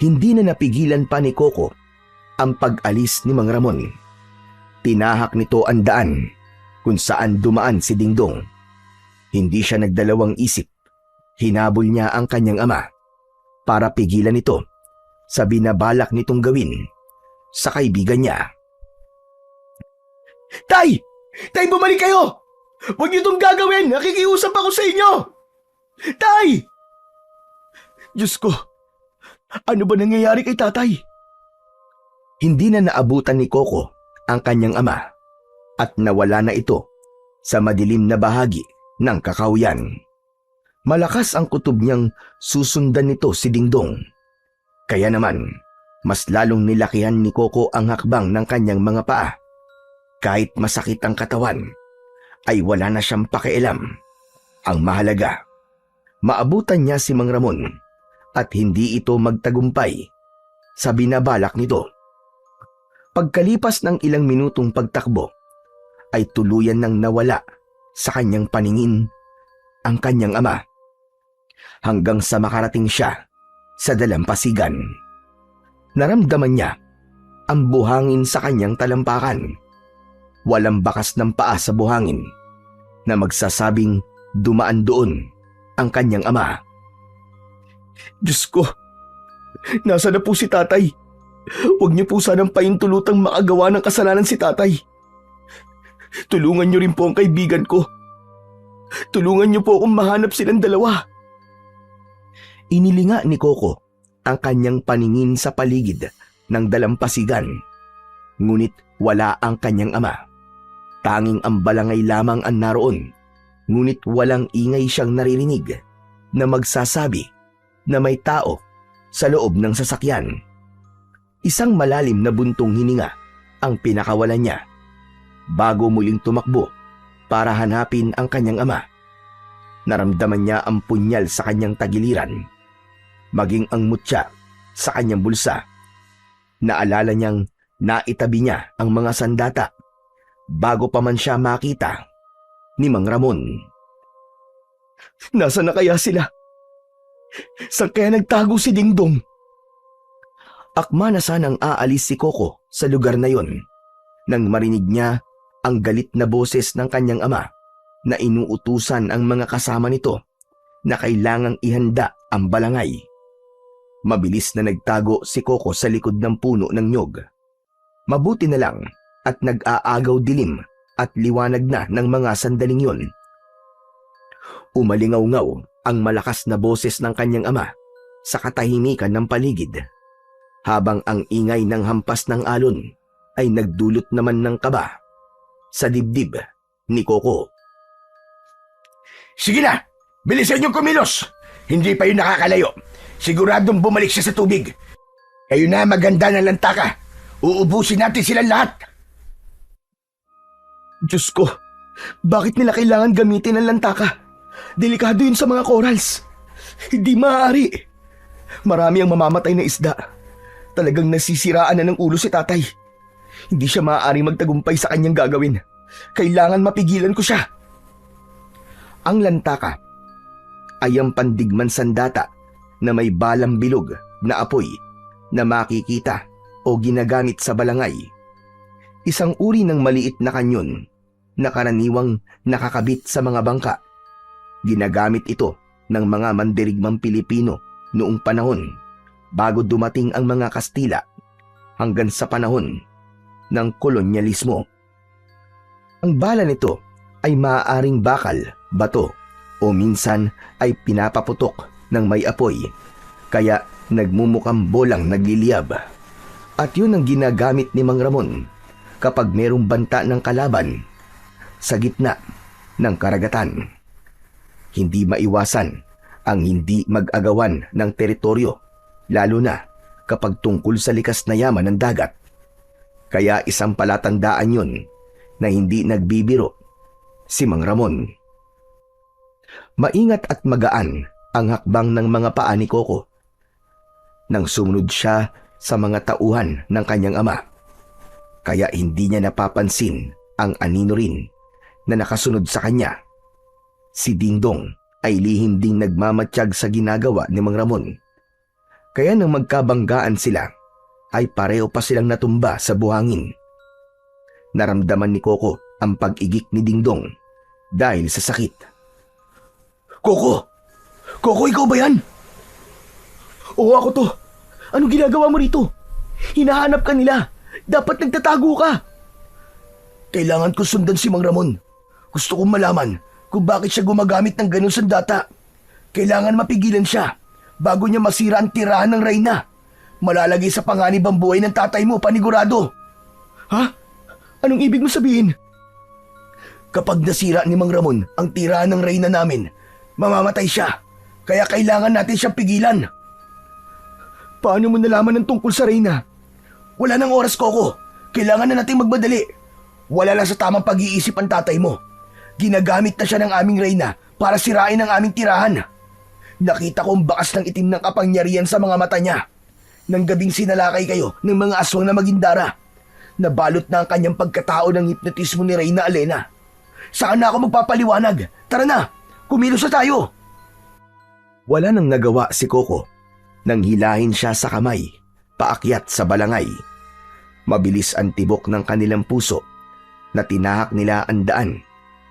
Hindi na napigilan pa ni Coco ang pag-alis ni Mang Ramon. Tinahak nito ang daan kung saan dumaan si Dingdong Hindi siya nagdalawang isip. Hinabol niya ang kanyang ama para pigilan ito sa binabalak nitong gawin sa kaibigan niya. Tay! Tay, bumalik kayo! Huwag niyo itong gagawin! Nakikiusap ako sa inyo! Tay! Diyos ko, ano ba nangyayari kay tatay? Hindi na naabutan ni Coco ang kanyang ama at nawala na ito sa madilim na bahagi ng kakahuyan. Malakas ang kutob niyang susundan nito si Dingdong. Kaya naman, mas lalong nilakihan ni Coco ang hakbang ng kanyang mga paa. Kahit masakit ang katawan, ay wala na siyang pakialam. Ang mahalaga, maabutan niya si Mang Ramon at hindi ito magtagumpay sa binabalak nito. Pagkalipas ng ilang minutong pagtakbo, ay tuluyan nang nawala sa kanyang paningin ang kanyang ama hanggang sa makarating siya sa dalampasigan. Naramdaman niya ang buhangin sa kanyang talampakan. Walang bakas ng paa sa buhangin na magsasabing dumaan doon ang kanyang ama. Diyos ko, nasa na po si tatay? Huwag niyo po sanang paintulutang makagawa ng kasalanan si tatay. Tulungan niyo rin po ang kaibigan ko. Tulungan niyo po akong mahanap silang dalawa. Inilinga ni Coco ang kanyang paningin sa paligid ng dalampasigan. Ngunit wala ang kanyang ama. Tanging ang balangay lamang ang naroon. Ngunit walang ingay siyang naririnig na magsasabi na may tao sa loob ng sasakyan. Isang malalim na buntong hininga ang pinakawalan niya bago muling tumakbo para hanapin ang kanyang ama. Naramdaman niya ang punyal sa kanyang tagiliran, maging ang mutya sa kanyang bulsa. Naalala niyang naitabi niya ang mga sandata bago pa man siya makita ni Mang Ramon. Nasaan na kaya sila? Saan kaya nagtago si Dingdong? Akma na sanang aalis si Coco sa lugar na yon nang marinig niya ang galit na boses ng kanyang ama na inuutusan ang mga kasama nito na kailangang ihanda ang balangay. Mabilis na nagtago si Coco sa likod ng puno ng nyog. Mabuti na lang at nag-aagaw dilim at liwanag na ng mga sandaling yon. Umalingaw-ngaw ang malakas na boses ng kanyang ama sa katahimikan ng paligid, habang ang ingay ng hampas ng alon ay nagdulot naman ng kaba sa dibdib ni Coco.
Sige na! Bilisan niyong kumilos! Hindi pa yun nakakalayo. Siguradong bumalik siya sa tubig. Kayo na maganda ng lantaka. Uubusin natin silang lahat.
Diyos ko, bakit nila kailangan gamitin ang lantaka? Delikado yun sa mga corals. Hindi maaari. Marami ang mamamatay na isda. Talagang nasisiraan na ng ulo si tatay. Hindi siya maaaring magtagumpay sa kanyang gagawin. Kailangan mapigilan ko siya. Ang lantaka ay ang pandigman sandata na may balang bilog na apoy na makikita o ginagamit sa balangay. Isang uri ng maliit na kanyon na karaniwang nakakabit sa mga bangka. Ginagamit ito ng mga mandirigmang Pilipino noong panahon bago dumating ang mga Kastila hanggang sa panahon ng kolonyalismo. Ang bala nito ay maaaring bakal, bato o minsan ay pinapaputok ng may apoy kaya nagmumukhang bolang nagliliyab. At yun ang ginagamit ni Mang Ramon kapag merong banta ng kalaban sa gitna ng karagatan. Hindi maiwasan ang hindi mag-agawan ng teritoryo, lalo na kapag tungkol sa likas na yaman ng dagat. Kaya isang palatandaan yun na hindi nagbibiro si Mang Ramon. Maingat at magaan ang hakbang ng mga paa ni Coco nang sumunod siya sa mga tauhan ng kanyang ama. Kaya hindi niya napapansin ang anino rin na nakasunod sa kanya. Si Dingdong ay lihim ding nagmamatsyag sa ginagawa ni Mang Ramon. Kaya nang magkabanggaan sila, ay pareho pa silang natumba sa buhangin. Naramdaman ni Coco ang pag-igik ni Dingdong dahil sa sakit. Koko! Koko, ikaw ba yan? Oo, ako to. Anong ginagawa mo rito? Hinahanap ka nila. Dapat nagtatago ka. Kailangan ko sundan si Mang Ramon. Gusto kong malaman kung bakit siya gumagamit ng ganun sandata. Kailangan mapigilan siya bago niya masira ang tirahan ng Reyna. Malalagay sa panganib ang buhay ng tatay mo, panigurado. Ha? Anong ibig mo sabihin? Kapag nasira ni Mang Ramon ang tirahan ng Reyna namin, mamamatay siya. Kaya kailangan natin siyang pigilan. Paano mo nalaman ng tungkol sa Reyna? Wala nang oras, Koko. Kailangan na nating magmadali. Wala lang sa tamang pag-iisip ang tatay mo. Ginagamit na siya ng aming Reyna para sirain ang aming tirahan. Nakita ko ang bakas ng itim ng kapangyarihan sa mga mata niya. Nang gabing sinalakay kayo ng mga aswang na magindara, nabalot na ang kanyang pagkatao ng hipnotismo ni Reyna Alena. Saan na ako magpapaliwanag? Tara na, kumilos na tayo! Wala nang nagawa si Koko nang hilahin siya sa kamay, paakyat sa balangay. Mabilis ang tibok ng kanilang puso na tinahak nila ang daan,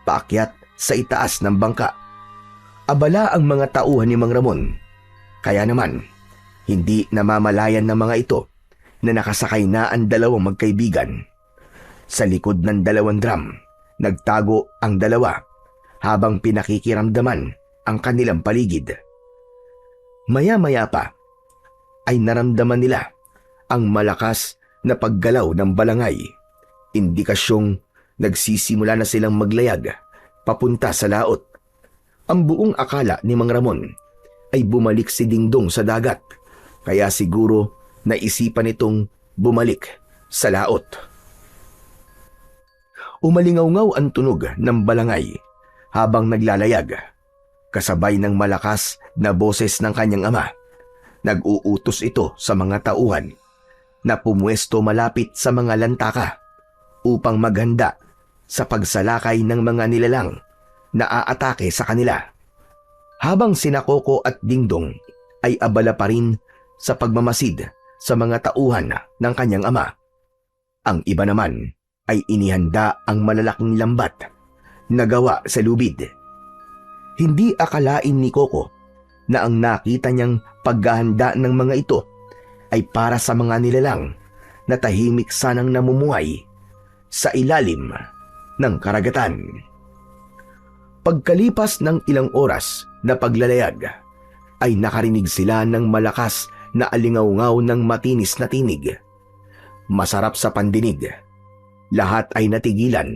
paakyat sa itaas ng bangka. Abala ang mga tauhan ni Mang Ramon, kaya naman hindi namamalayan ng mga ito na nakasakay na ang dalawang magkaibigan. Sa likod ng dalawang drum, nagtago ang dalawa habang pinakikiramdaman ang kanilang paligid. Maya-maya pa ay naramdaman nila ang malakas na paggalaw ng balangay. Indikasyong nagsisimula na silang maglayag papunta sa laot. Ang buong akala ni Mang Ramon ay bumalik si Dingdong sa dagat, kaya siguro naisipan itong bumalik sa laot. Umalingaw-ngaw ang tunog ng balangay habang naglalayag, kasabay ng malakas na boses ng kanyang ama. Nag-uutos ito sa mga tauhan na pumwesto malapit sa mga lantaka upang maghanda sa pagsalakay ng mga nilalang na aatake sa kanila. Habang sina Koko at Dingdong ay abala pa rin sa pagmamasid sa mga tauhan ng kanyang ama, ang iba naman ay inihanda ang malalaking lambat na gawa sa lubid. Hindi akalain ni Koko na ang nakita niyang paghahanda ng mga ito ay para sa mga nilalang na tahimik sanang namumuhay sa ilalim ng karagatan. Pagkalipas ng ilang oras na paglalayag, ay nakarinig sila ng malakas na alingaw-ngaw ng matinis na tinig. Masarap sa pandinig. Lahat ay natigilan.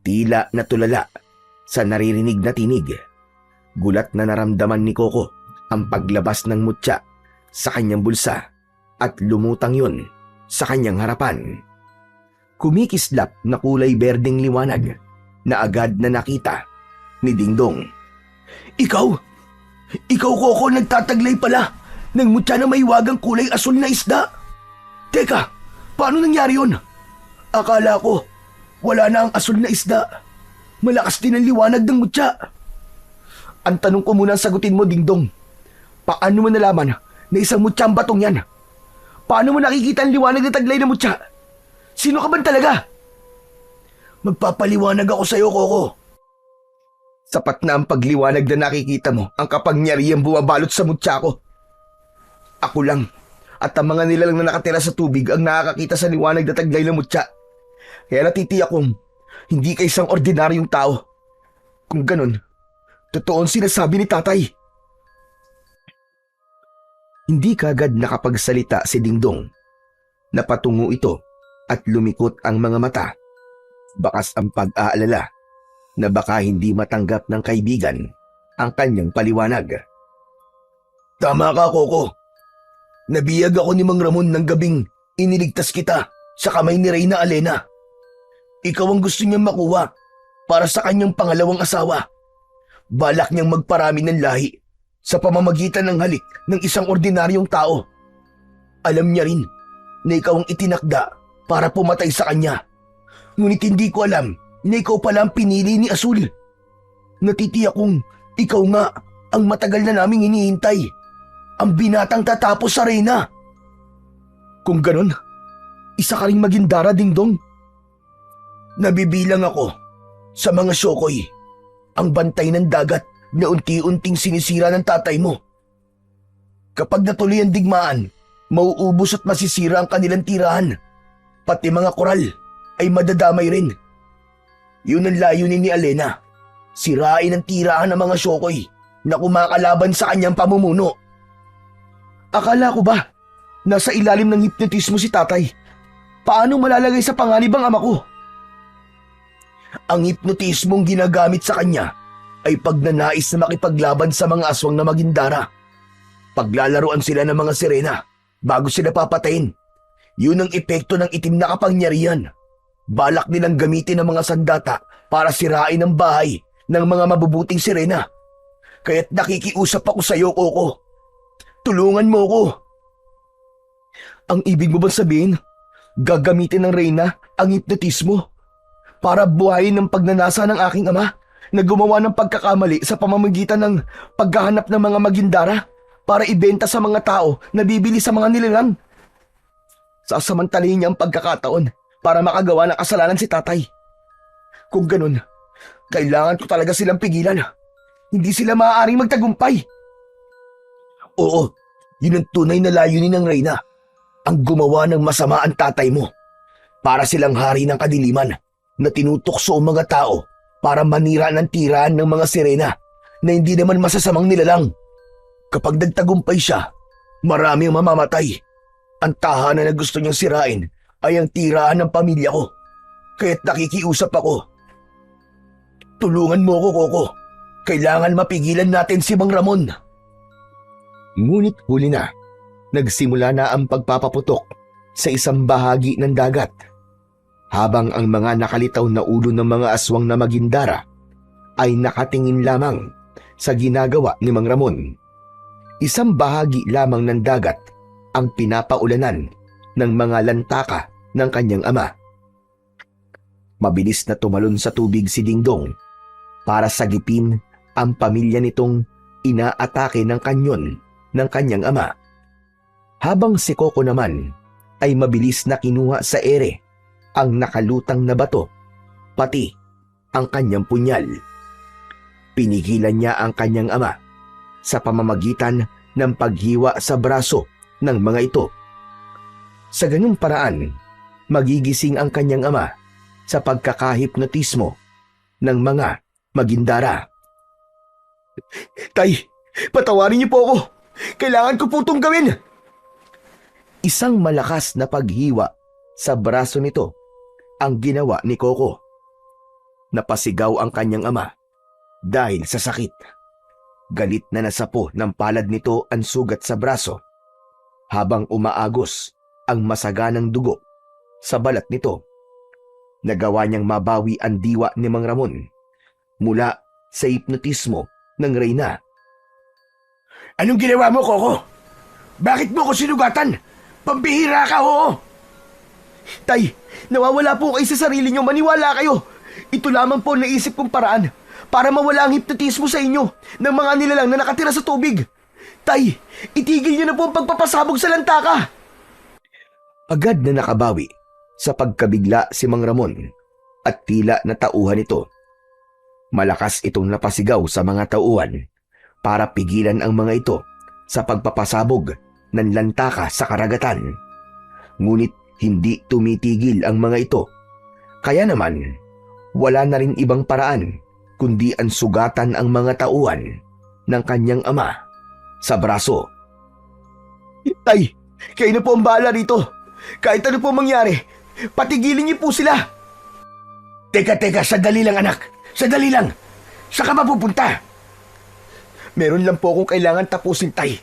Tila natulala sa naririnig na tinig. Gulat na naramdaman ni Koko ang paglabas ng mutya sa kanyang bulsa at lumutang yun sa kanyang harapan. Kumikislap na kulay berdeng liwanag na agad na nakita ni Dingdong. Ikaw? Ikaw, Koko, nagtataglay pala ng mutya na may wagang kulay asul na isda. Teka, paano nangyari yun? Akala ko, wala na ang asul na isda. Malakas din ang liwanag ng mutya. Ang tanong ko muna sagutin mo, Dingdong. Paano mo nalaman na isang mutya ang batong yan? Paano mo nakikita ang liwanag na taglay ng mutya? Sino ka ba talaga? Magpapaliwanag ako sa'yo, Koko. Sapat na ang pagliwanag na nakikita mo ang kapangyarihang bumabalot sa mutya ko. Ako lang at ang mga nilalang na nakatira sa tubig ang nakakakita sa liwanag na taglay ng mutya. Kaya natitiyak kong hindi ka isang ordinaryong tao. Kung ganun, totoo ang sinasabi ni tatay. Hindi kagad nakapagsalita si Dingdong. Napatungo ito at lumikot ang mga mata. Bakas ang pag-aalala na baka hindi matanggap ng kaibigan ang kanyang paliwanag. Tama ka, Koko. Nabiyag ako ni Mang Ramon ng gabing iniligtas kita sa kamay ni Reyna Alena. Ikaw ang gusto niyang makuha para sa kanyang pangalawang asawa. Balak niyang magparami ng lahi sa pamamagitan ng halik ng isang ordinaryong tao. Alam niya rin na ikaw ang itinakda para pumatay sa kanya. Ngunit hindi ko alam na ikaw pala ang pinili ni Asul. Natitiyak kong ikaw nga ang matagal na naming hinihintay. Ang binatang tatapos sa Reyna. Kung ganon, isa ka ring magindara, Dingdong. Nabibilang ako sa mga Shokoy, ang bantay ng dagat na unti-unting sinisira ng tatay mo. Kapag natuloy ang digmaan, mauubos at masisira ang kanilang tirahan. Pati mga koral ay madadamay rin. Yun ang layunin ni Alena. Sirain ang tirahan ng mga Shokoy na kumakalaban sa kanyang pamumuno. Akala ko ba nasa ilalim ng hipnotismo si tatay? Paano malalagay sa panganib ang ama ko? Ang hipnotismong ginagamit sa kanya ay pagnanais na makipaglaban sa mga aswang na magindara. Paglalaruan sila ng mga sirena bago sila papatayin. Yun ang epekto ng itim na kapangyarihan. Balak nilang gamitin ang mga sandata para sirain ang bahay ng mga mabubuting sirena. Kaya't nakikiusap ako sa iyo, Coco. Tulungan mo ko. Ang ibig mo bang sabihin, gagamitin ng Reyna ang hipnotismo para buhayin ang pagnanasa ng aking ama na gumawa ng pagkakamali sa pamamagitan ng paghahanap ng mga magindara para ibenta sa mga tao na bibili sa mga nilalang? Sasamantalahin niya ang pagkakataon para makagawa ng kasalanan si tatay. Kung ganun, kailangan ko talaga silang pigilan. Hindi sila maaaring magtagumpay. Oo, yun ang tunay na layunin ng Reyna. Ang gumawa ng masama ang tatay mo. Para silang hari ng kadiliman na tinutokso ang mga tao para manira ng tirahan ng mga sirena na hindi naman masasamang nilalang. Kapag nagtagumpay siya, marami ang mamamatay. Ang tahanan na gusto niyang sirain ay ang tirahan ng pamilya ko. Kaya't nakikiusap ako. Tulungan mo ako, Coco. Kailangan mapigilan natin si Mang Ramon. Ngunit huli na, nagsimula na ang pagpapaputok sa isang bahagi ng dagat. Habang ang mga nakalitaw na ulo ng mga aswang na magindara ay nakatingin lamang sa ginagawa ni Mang Ramon. Isang bahagi lamang ng dagat ang pinapaulanan ng mga lantaka ng kanyang ama. Mabilis na tumalon sa tubig si Dingdong para sagipin ang pamilya nitong inaatake ng kanyon ng kanyang ama. Habang si Coco naman ay mabilis na kinuha sa ere ang nakalutang na bato, pati ang kanyang punyal. Pinigilan niya ang kanyang ama sa pamamagitan ng paghiwa sa braso ng mga ito. Sa ganung paraan, magigising ang kanyang ama sa pagkakahipnotismo ng mga magindara. Tay, patawarin niyo po ako. Kailangan ko po itong gawin. Isang malakas na paghiwa sa braso nito ang ginawa ni Coco. Napasigaw ang kanyang ama dahil sa sakit. Galit na nasapo ng palad nito ang sugat sa braso habang umaagos ang masaganang dugo sa balat nito. Nagawa niyang mabawi ang diwa ni Mang Ramon mula sa hipnotismo ng Reyna. Anong ginawa mo, Coco? Bakit mo ko sinugatan? Pambihira ka, ho! Tay, nawawala po kayo sa sarili niyo. Maniwala kayo. Ito lamang po ang naisip kong paraan para mawala ang hipnotismo sa inyo ng mga nilalang na nakatira sa tubig. Tay, itigil niyo na po ang pagpapasabog sa lantaka. Agad na nakabawi sa pagkabigla si Mang Ramon at tila na tauhan ito. Malakas itong napasigaw sa mga tauhan para pigilan ang mga ito sa pagpapasabog ng lantaka sa karagatan. Ngunit hindi tumitigil ang mga ito. Kaya naman, wala na rin ibang paraan kundi ang sugatan ang mga tauhan ng kanyang ama sa braso. Tay, kayo na po ang bahala rito. Kahit ano po mangyari, patigilin niyo po sila. Teka, sandali lang anak. Sandali lang. Saan ka mapupunta? Meron lang po akong kailangan tapusin, Tay.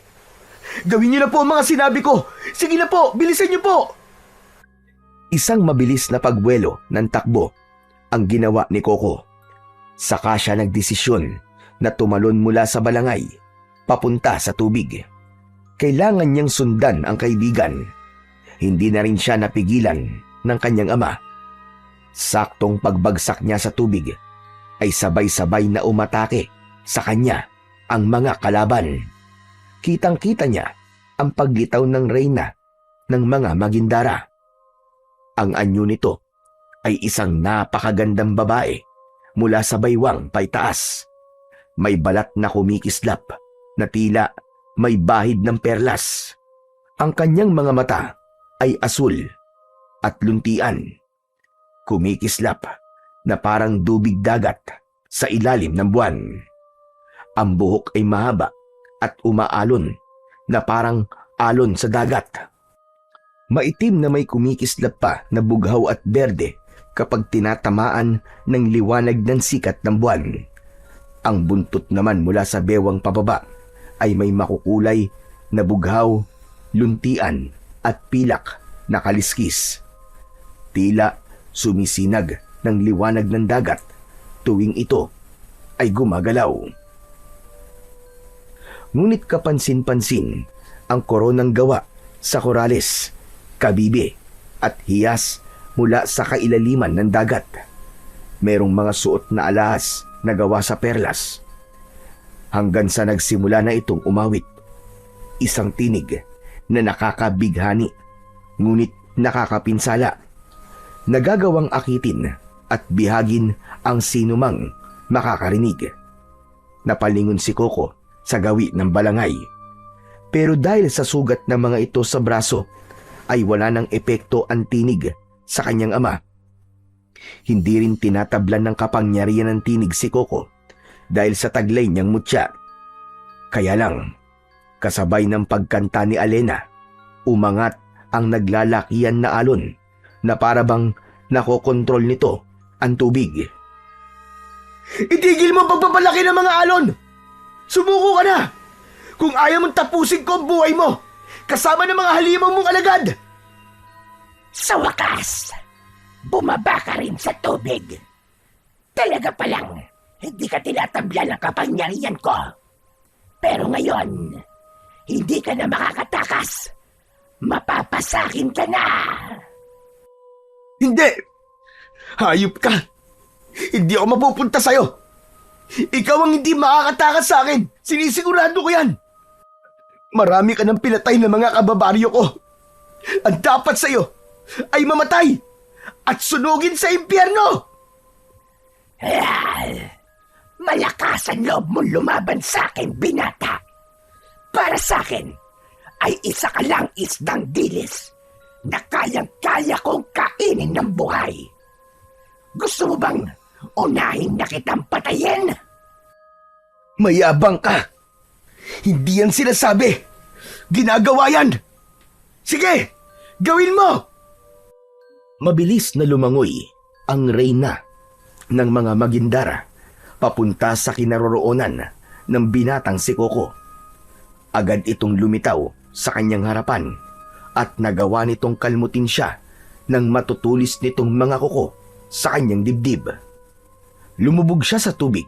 Gawin niyo na po ang mga sinabi ko. Sige na po, bilisan niyo po. Isang mabilis na pagbuwelo ng takbo ang ginawa ni Coco. Saka siya nagdesisyon na tumalon mula sa balangay papunta sa tubig. Kailangan niyang sundan ang kaibigan. Hindi na rin siya napigilan ng kanyang ama. Saktong pagbagsak niya sa tubig ay sabay-sabay na umatake sa kanya ang mga kalaban. Kitang-kita niya ang paglitaw ng Reyna ng mga magindara. Ang anyo nito ay isang napakagandang babae mula sa baywang paitaas. May balat na kumikislap na tila may bahid ng perlas. Ang kanyang mga mata ay asul at luntian. Kumikislap na parang tubig dagat sa ilalim ng buwan. Ang buhok ay mahaba at umaalon na parang alon sa dagat. Maitim na may kumikislap pa na bughaw at berde kapag tinatamaan ng liwanag ng sikat ng buwan. Ang buntot naman mula sa bewang pababa ay may makukulay na bughaw, luntian at pilak na kaliskis. Tila sumisinag ng liwanag ng dagat tuwing ito ay gumagalaw. Ngunit kapansin-pansin ang koronang gawa sa korales, kabibe at hiyas mula sa kailaliman ng dagat. Merong mga suot na alahas na gawa sa perlas. Hanggang sa nagsimula na itong umawit. Isang tinig na nakakabighani, ngunit nakakapinsala. Nagagawang akitin at bihagin ang sinumang makakarinig. Napalingon si Coco sa gawi ng balangay. Pero dahil sa sugat ng mga ito sa braso, ay wala ng epekto ang tinig sa kanyang ama. Hindi rin tinatablan ng kapangyarihan ng tinig si Coco dahil sa taglay niyang mutya. Kaya lang, kasabay ng pagkanta ni Alena, umangat ang naglalakihan na alon na parabang nakokontrol nito ang tubig.
Itigil mo ang pagpapalaki ng mga alon! Sumuko ka na! Kung ayaw mong tapusin ko ang buhay mo, kasama ng mga halimaw mong alagad!
Sa wakas, bumaba ka rin sa tubig. Talaga palang, hindi ka tinatablan ng kapangyarihan ko. Pero ngayon, hindi ka na makakatakas. Mapapasakin ka na!
Hindi! Hayop ka! Hindi ako mapupunta sa'yo! Ikaw ang hindi makakatakas sa akin! Sinisigurado ko yan! Marami ka ng pinatay na mga kababaryo ko! Ang dapat sa'yo ay mamatay at sunugin sa impyerno!
Malakas ang loob mong lumaban sa akin, binata. Para sa akin, ay isa ka lang isdang dilis na kayang-kaya kong kainin ng buhay. Gusto mo bang unahin na kitang patayin?
Mayabang ka! Hindi yan sinasabi! Ginagawa yan! Sige! Gawin mo!
Mabilis na lumangoy ang reyna ng mga Magindara papunta sa kinaroroonan ng binatang si Coco. Agad itong lumitaw sa kanyang harapan at nagawa nitong kalmutin siya nang matutulis nitong mga kuko sa kanyang dibdib. Lumubog siya sa tubig.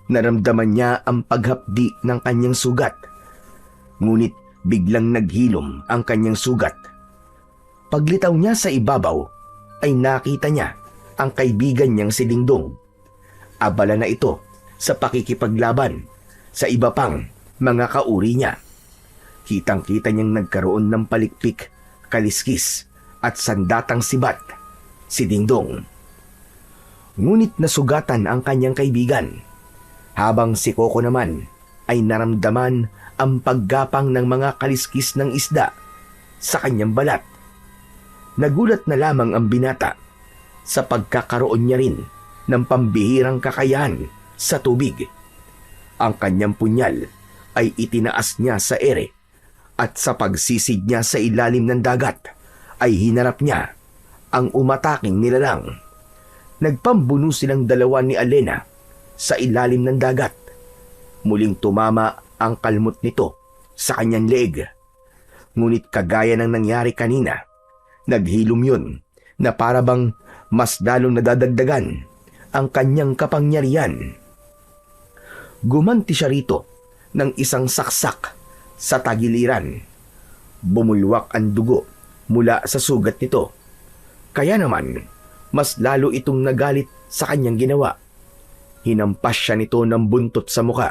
Naramdaman niya ang paghapdi ng kanyang sugat. Ngunit biglang naghilom ang kanyang sugat. Paglitaw niya sa ibabaw, ay nakita niya ang kaibigan niyang si Dingdong. Abala na ito sa pakikipaglaban sa iba pang mga kauri niya. Kitang-kita niyang nagkaroon ng palikpik, kaliskis at sandatang sibat si Dingdong. Ngunit nasugatan ang kanyang kaibigan, habang si Coco naman ay naramdaman ang paggapang ng mga kaliskis ng isda sa kanyang balat. Nagulat na lamang ang binata sa pagkakaroon niya rin ng pambihirang kakayahan sa tubig. Ang kanyang punyal ay itinaas niya sa ere at sa pagsisid niya sa ilalim ng dagat ay hinarap niya ang umataking nilalang. Nagpambuno silang dalawa ni Alena sa ilalim ng dagat. Muling tumama ang kalmot nito sa kanyang leeg. Ngunit kagaya ng nangyari kanina, naghilom yun na parabang mas lalong nadadagdagan ang kanyang kapangyarihan. Gumanti siya rito ng isang saksak sa tagiliran. Bumulwak ang dugo mula sa sugat nito. Kaya naman, mas lalo itong nagalit sa kanyang ginawa. Hinampas siya nito ng buntot sa muka,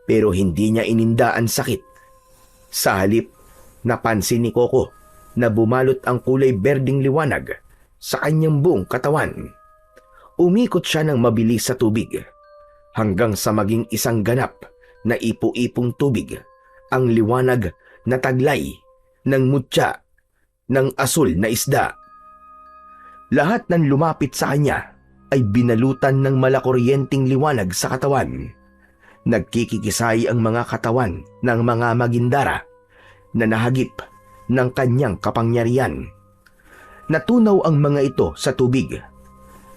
pero hindi niya ininda ang sakit. Sa halip, napansin ni Coco na bumalot ang kulay berdeng liwanag sa kanyang buong katawan. Umikot siya ng mabilis sa tubig. hanggang sa maging isang ganap na ipo-ipong tubig ang liwanag na taglay ng mutya ng asul na isda. Lahat ng lumapit sa kanya ay binalutan ng malakuryenteng liwanag sa katawan. Nagkikikisay ang mga katawan ng mga magindara na nahagip ng kanyang kapangyarihan. Natunaw ang mga ito sa tubig.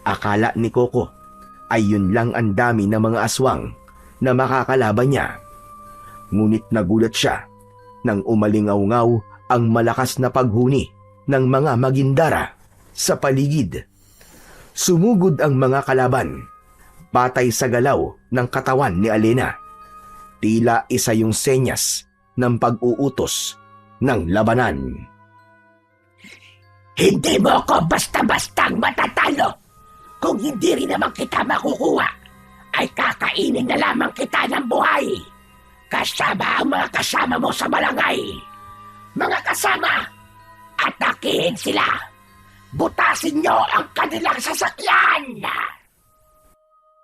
Akala ni Coco ay yun lang ang dami ng mga aswang na makakalaban niya. Ngunit nagulat siya nang umalingaw-ngaw ang malakas na paghuni ng mga magindara sa paligid. Sumugod ang mga kalaban, batay sa galaw ng katawan ni Alena. Tila isa yung senyas ng pag-uutos ng labanan.
Hindi mo ako basta-bastang matatalo. Kung hindi rin naman kita makukuha, ay kakainin na lamang kita ng buhay. Kasama ang mga kasama mo sa barangay. Mga kasama, atakihin sila. Butasin niyo ang kanilang sasakyan.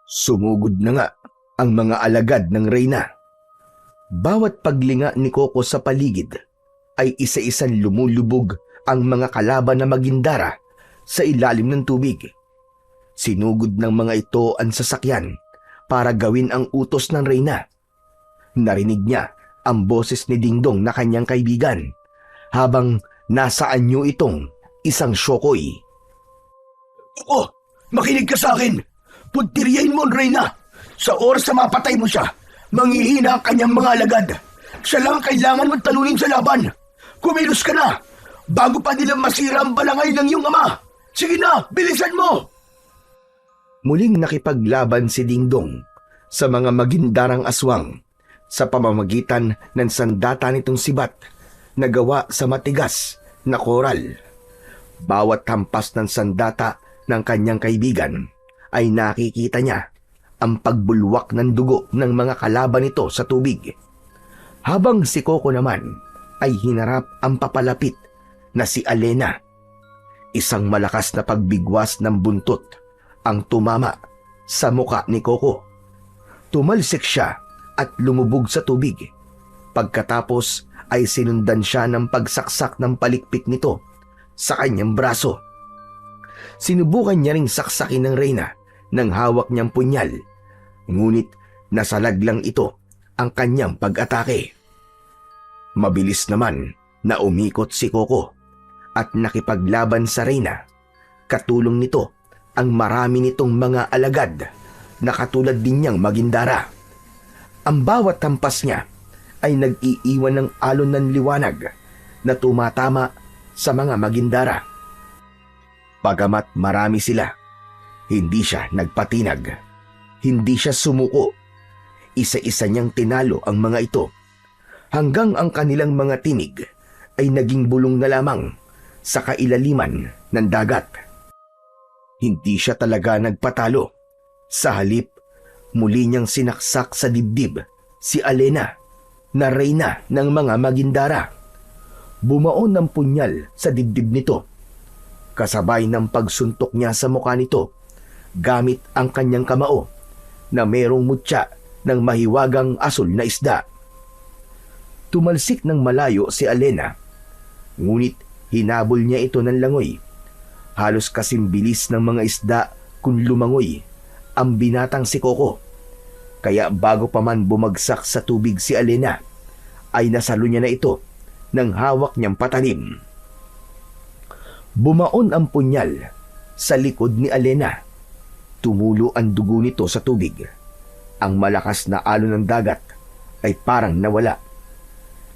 Sumugod na nga ang mga alagad ng reyna. Bawat paglinga ni Coco sa paligid ay isa-isang lumulubog ang mga kalaban na magindara sa ilalim ng tubig. Sinugod ng mga ito ang sasakyan para gawin ang utos ng reyna. Narinig niya ang boses ni Dingdong na kanyang kaibigan habang nasa anyo itong isang syokoy.
Oh, makinig ka sa akin. Puntiryahin mo, Reyna. Sa oras na mapatay mo siya, manghihina ang kanyang mga alagad. Siya lang ang kailangan mong talunin sa laban. Kumilos ka na, bago pa nila masira ang balangay ng iyong ama. Sige na, bilisan mo!
Muling nakipaglaban si Dingdong sa mga magindarang aswang sa pamamagitan ng sandata nitong sibat na gawa sa matigas na koral. Bawat hampas ng sandata ng kanyang kaibigan ay nakikita niya ang pagbulwak ng dugo ng mga kalaban nito sa tubig. Habang si Coco naman ay hinarap ang papalapit na si Alena. Isang malakas na pagbigwas ng buntot ang tumama sa muka ni Coco. Tumalsik siya at lumubog sa tubig. Pagkatapos ay sinundan siya ng pagsaksak ng palikpik nito sa kanyang braso. Sinubukan niya ring saksakin ng reyna ng hawak niyang punyal, ngunit nasalag lang ito ang kanyang pag-atake. Mabilis naman na umikot si Coco at nakipaglaban sa reyna. Katulong nito ang marami nitong mga alagad na katulad din niyang magindara. Ang bawat hampas niya ay nag-iiwan ng alon ng liwanag na tumatama sa mga magindara. Pagamat marami sila, hindi siya nagpatinag. Hindi siya sumuko. Isa-isa niyang tinalo ang mga ito hanggang ang kanilang mga tinig ay naging bulong na lamang sa kailaliman ng dagat. Hindi siya talaga nagpatalo. Sa halip, muli niyang sinaksak sa dibdib si Alena na reyna ng mga magindara. Bumaon ng punyal sa dibdib nito, kasabay ng pagsuntok niya sa mukha nito gamit ang kanyang kamao na merong mutya ng mahiwagang asul na isda. Tumalsik ng malayo si Alena, ngunit hinabol niya ito ng langoy. Halos kasing bilis ng mga isda kung lumangoy ang binatang si Coco. Kaya bago pa man bumagsak sa tubig si Alena, ay nasalo niya na ito ng hawak niyang patalim. Bumaon ang punyal sa likod ni Alena. Tumulo ang dugo nito sa tubig. Ang malakas na alon ng dagat ay parang nawala.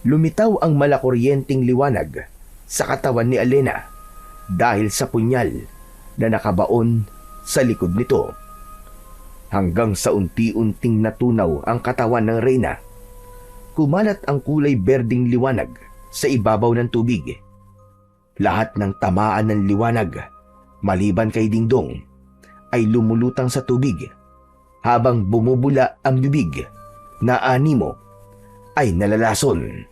Lumitaw ang malakuryenteng liwanag sa katawan ni Alena dahil sa punyal na nakabaon sa likod nito. Hanggang sa unti-unting natunaw ang katawan ng reyna, kumalat ang kulay berdeng liwanag sa ibabaw ng tubig. Lahat ng tamaan ng liwanag, maliban kay Dingdong, ay lumulutang sa tubig habang bumubula ang bibig na animo ay nalalason.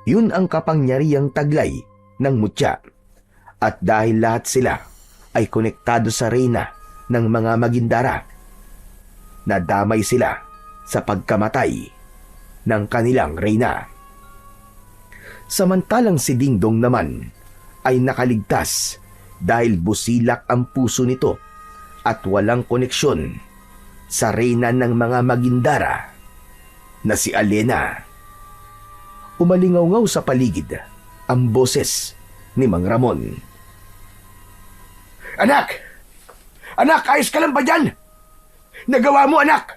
Yun ang kapangyarihang taglay ng mutya. At dahil lahat sila ay konektado sa reyna ng mga magindara, nadamay sila sa pagkamatay ng kanilang reyna. Samantalang si Dingdong naman ay nakaligtas dahil busilak ang puso nito at walang koneksyon sa reyna ng mga Magindara na si Alena. Umalingaw-ngaw sa paligid ang boses ni Mang Ramon.
Anak! Anak, ayos ka lang ba dyan? Nagawa mo, anak!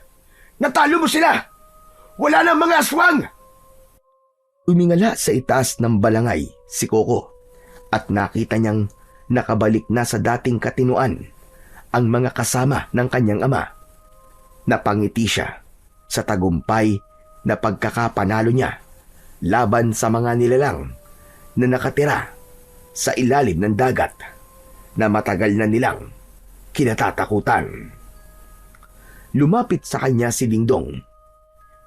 Natalo mo sila! Wala nang mga aswang!
Umingala sa itaas ng balangay si Coco at nakita niyang nakabalik na sa dating katinuan ang mga kasama ng kanyang ama. Napangiti siya sa tagumpay na pagkakapanalo niya laban sa mga nilalang na nakatira sa ilalim ng dagat na matagal na nilang kinatatakutan. Lumapit sa kanya si Dingdong.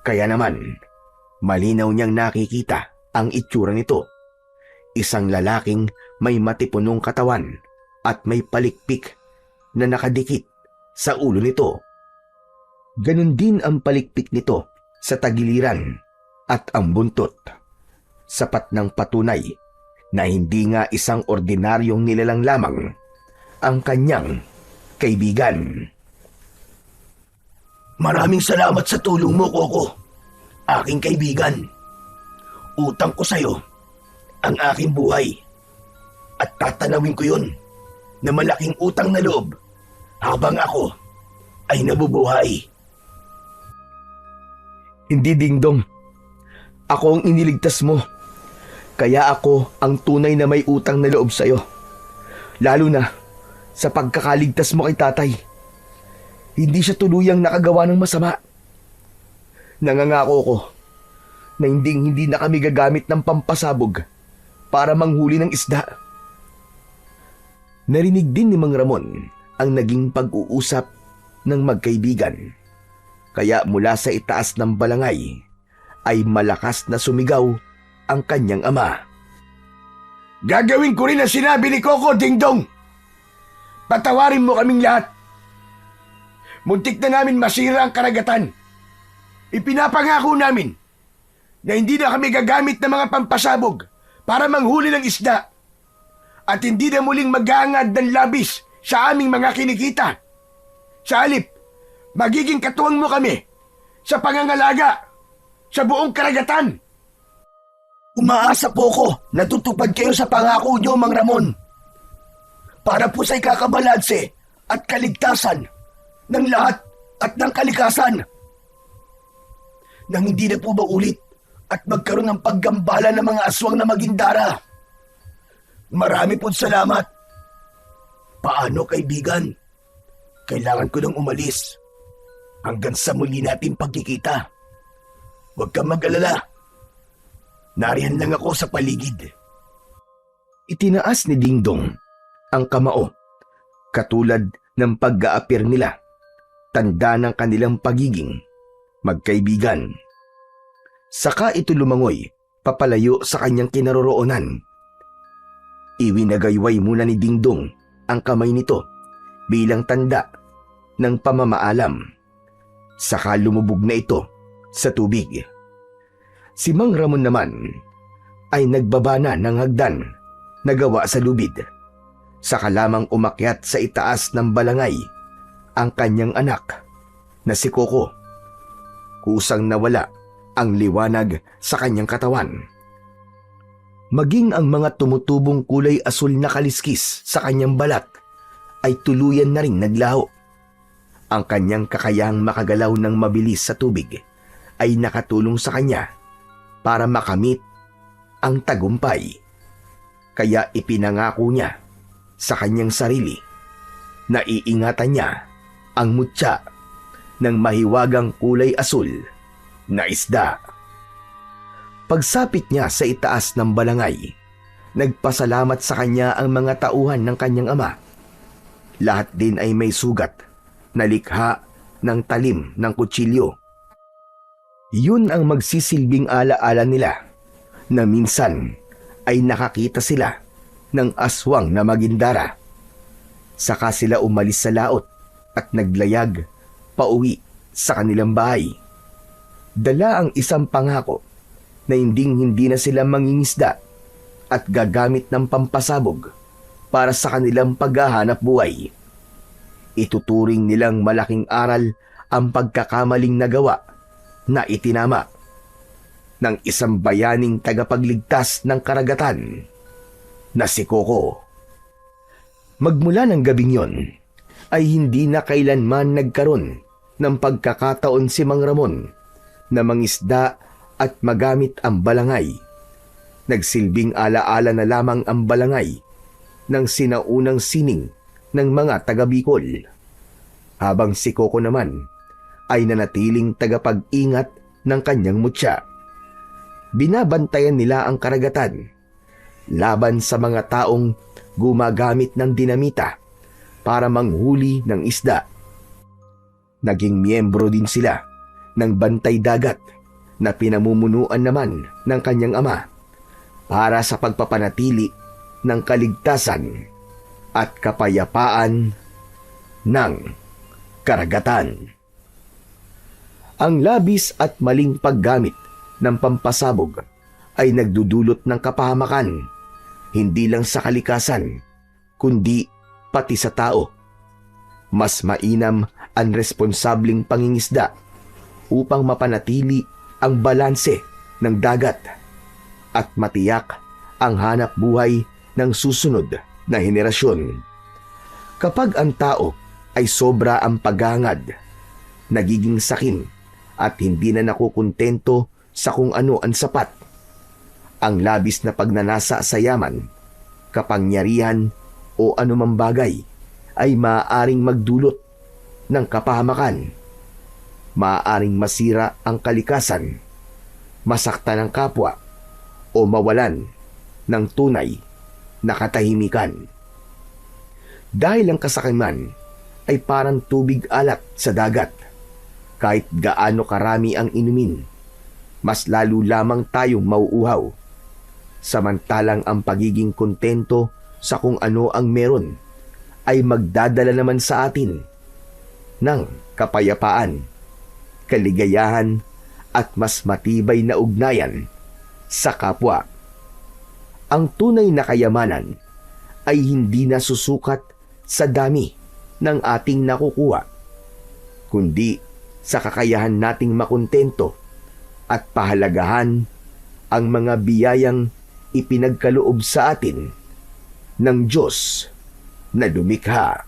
Kaya naman, malinaw niyang nakikita ang itsura nito. Isang lalaking may matipunong katawan at may palikpik na nakadikit sa ulo nito. Ganon din ang palikpik nito sa tagiliran at ang buntot. Sapat ng patunay na hindi nga isang ordinaryong nilalang lamang ang kanyang kaibigan.
Maraming salamat sa tulong mo, Coco. Aking kaibigan. Utang ko sa'yo ang aking buhay. At tatanawin ko yun na malaking utang na loob habang ako ay nabubuhay.
Hindi, Dingdong. Ako ang iniligtas mo. Kaya ako ang tunay na may utang na loob sa'yo. Lalo na sa pagkakaligtas mo kay tatay. Hindi siya tuluyang nakagawa ng masama. Nangangako ko na hindi na kami gagamit ng pampasabog para manghuli ng isda. Narinig din ni Mang Ramon ang naging pag-uusap ng magkaibigan. Kaya mula sa itaas ng balangay ay malakas na sumigaw ang kanyang ama.
Gagawin ko rin ang sinabi ni Coco, Dingdong. Patawarin mo kaming lahat. Muntik na namin masira ang karagatan. Ipinapangako namin na hindi na kami gagamit ng mga pampasabog para manghuli ng isda at hindi na muling maghahangad ng labis sa aming mga kinikita. Sa halip, magiging katuwang mo kami sa pangangalaga sa buong karagatan. Umaasa po ko na tutupad kayo sa pangako niyo, Mang Ramon. Para po sa ikakabalanse at kaligtasan ng lahat at ng kalikasan. Nang hindi na po maulit at magkaroon ng paggambala ng mga aswang na Magindara. Marami pong salamat. Paano, kaibigan? Kailangan ko nang umalis. Hanggang sa muli nating pagkikita. Huwag kang mag-alala. Nariyan lang ako sa paligid.
Itinaas ni Dingdong ang kamao katulad ng pag-aapir nila. Tanda ng kanilang pagiging magkaibigan. Saka ito lumangoy papalayo sa kanyang kinaroroonan. Iwinagayway muna ni Dingdong ang kamay nito bilang tanda ng pamamaalam. Saka lumubog na ito sa tubig. Si Mang Ramon naman ay nagbaba na ng hagdan na gawa sa lubid. Saka lamang umakyat sa itaas ng balangay ang kanyang anak na si Coco. Kusang nawala ang liwanag sa kanyang katawan. Maging ang mga tumutubong kulay asul na kaliskis sa kanyang balat ay tuluyan na ring naglaho. Ang kanyang kakayahang makagalaw ng mabilis sa tubig ay nakatulong sa kanya para makamit ang tagumpay. Kaya ipinangako niya sa kanyang sarili na iingatan niya ang mutya ng mahiwagang kulay asul na isda. Pagsapit niya sa itaas ng balangay, nagpasalamat sa kanya ang mga tauhan ng kanyang ama. Lahat din ay may sugat na likha ng talim ng kutsilyo. Yun ang magsisilbing alaala nila na minsan ay nakakita sila ng aswang na Magindara. Saka sila umalis sa laot at naglayag pauwi sa kanilang bahay. Dala ang isang pangako na hindi na sila mangingisda at gagamit ng pampasabog para sa kanilang paghahanap buhay. Ituturing nilang malaking aral ang pagkakamaling nagawa na itinama ng isang bayaning tagapagligtas ng karagatan na si Coco. Magmula ng gabing yon ay hindi na kailanman nagkaroon ng pagkakataon si Mang Ramon na mangisda at magamit ang balangay. Nagsilbing alaala na lamang ang balangay ng sinaunang sining ng mga taga-Bicol, habang si Coco naman ay nanatiling tagapag-ingat ng kanyang mutya. Binabantayan nila ang karagatan laban sa mga taong gumagamit ng dinamita para manghuli ng isda. Naging miyembro din sila ng bantay dagat na pinamumunuan naman ng kanyang ama para sa pagpapanatili ng kaligtasan at kapayapaan ng karagatan. Ang labis at maling paggamit ng pampasabog ay nagdudulot ng kapahamakan, hindi lang sa kalikasan, kundi pati sa tao. Mas mainam ang responsabling pangingisda upang mapanatili ang balanse ng dagat at matiyak ang hanap buhay ng susunod na henerasyon. Kapag ang tao ay sobra ang paghangad, nagiging sakim at hindi na nakukontento sa kung ano ang sapat. Ang labis na pagnanasa sa yaman, kapangyarihan o anumang bagay ay maaaring magdulot ng kapahamakan. Maaaring masira ang kalikasan, masaktan ng kapwa o mawalan ng tunay na katahimikan. Dahil ang kasakiman ay parang tubig alat sa dagat. Kahit gaano karami ang inumin, mas lalo lamang tayong mauuhaw. Samantalang ang pagiging kontento sa kung ano ang meron ay magdadala naman sa atin ng kapayapaan, kaligayahan at mas matibay na ugnayan sa kapwa. Ang tunay na kayamanan ay hindi nasusukat sa dami ng ating nakukuha, kundi sa kakayahan nating makontento at pahalagahan ang mga biyayang ipinagkaloob sa atin ng Diyos na lumikha.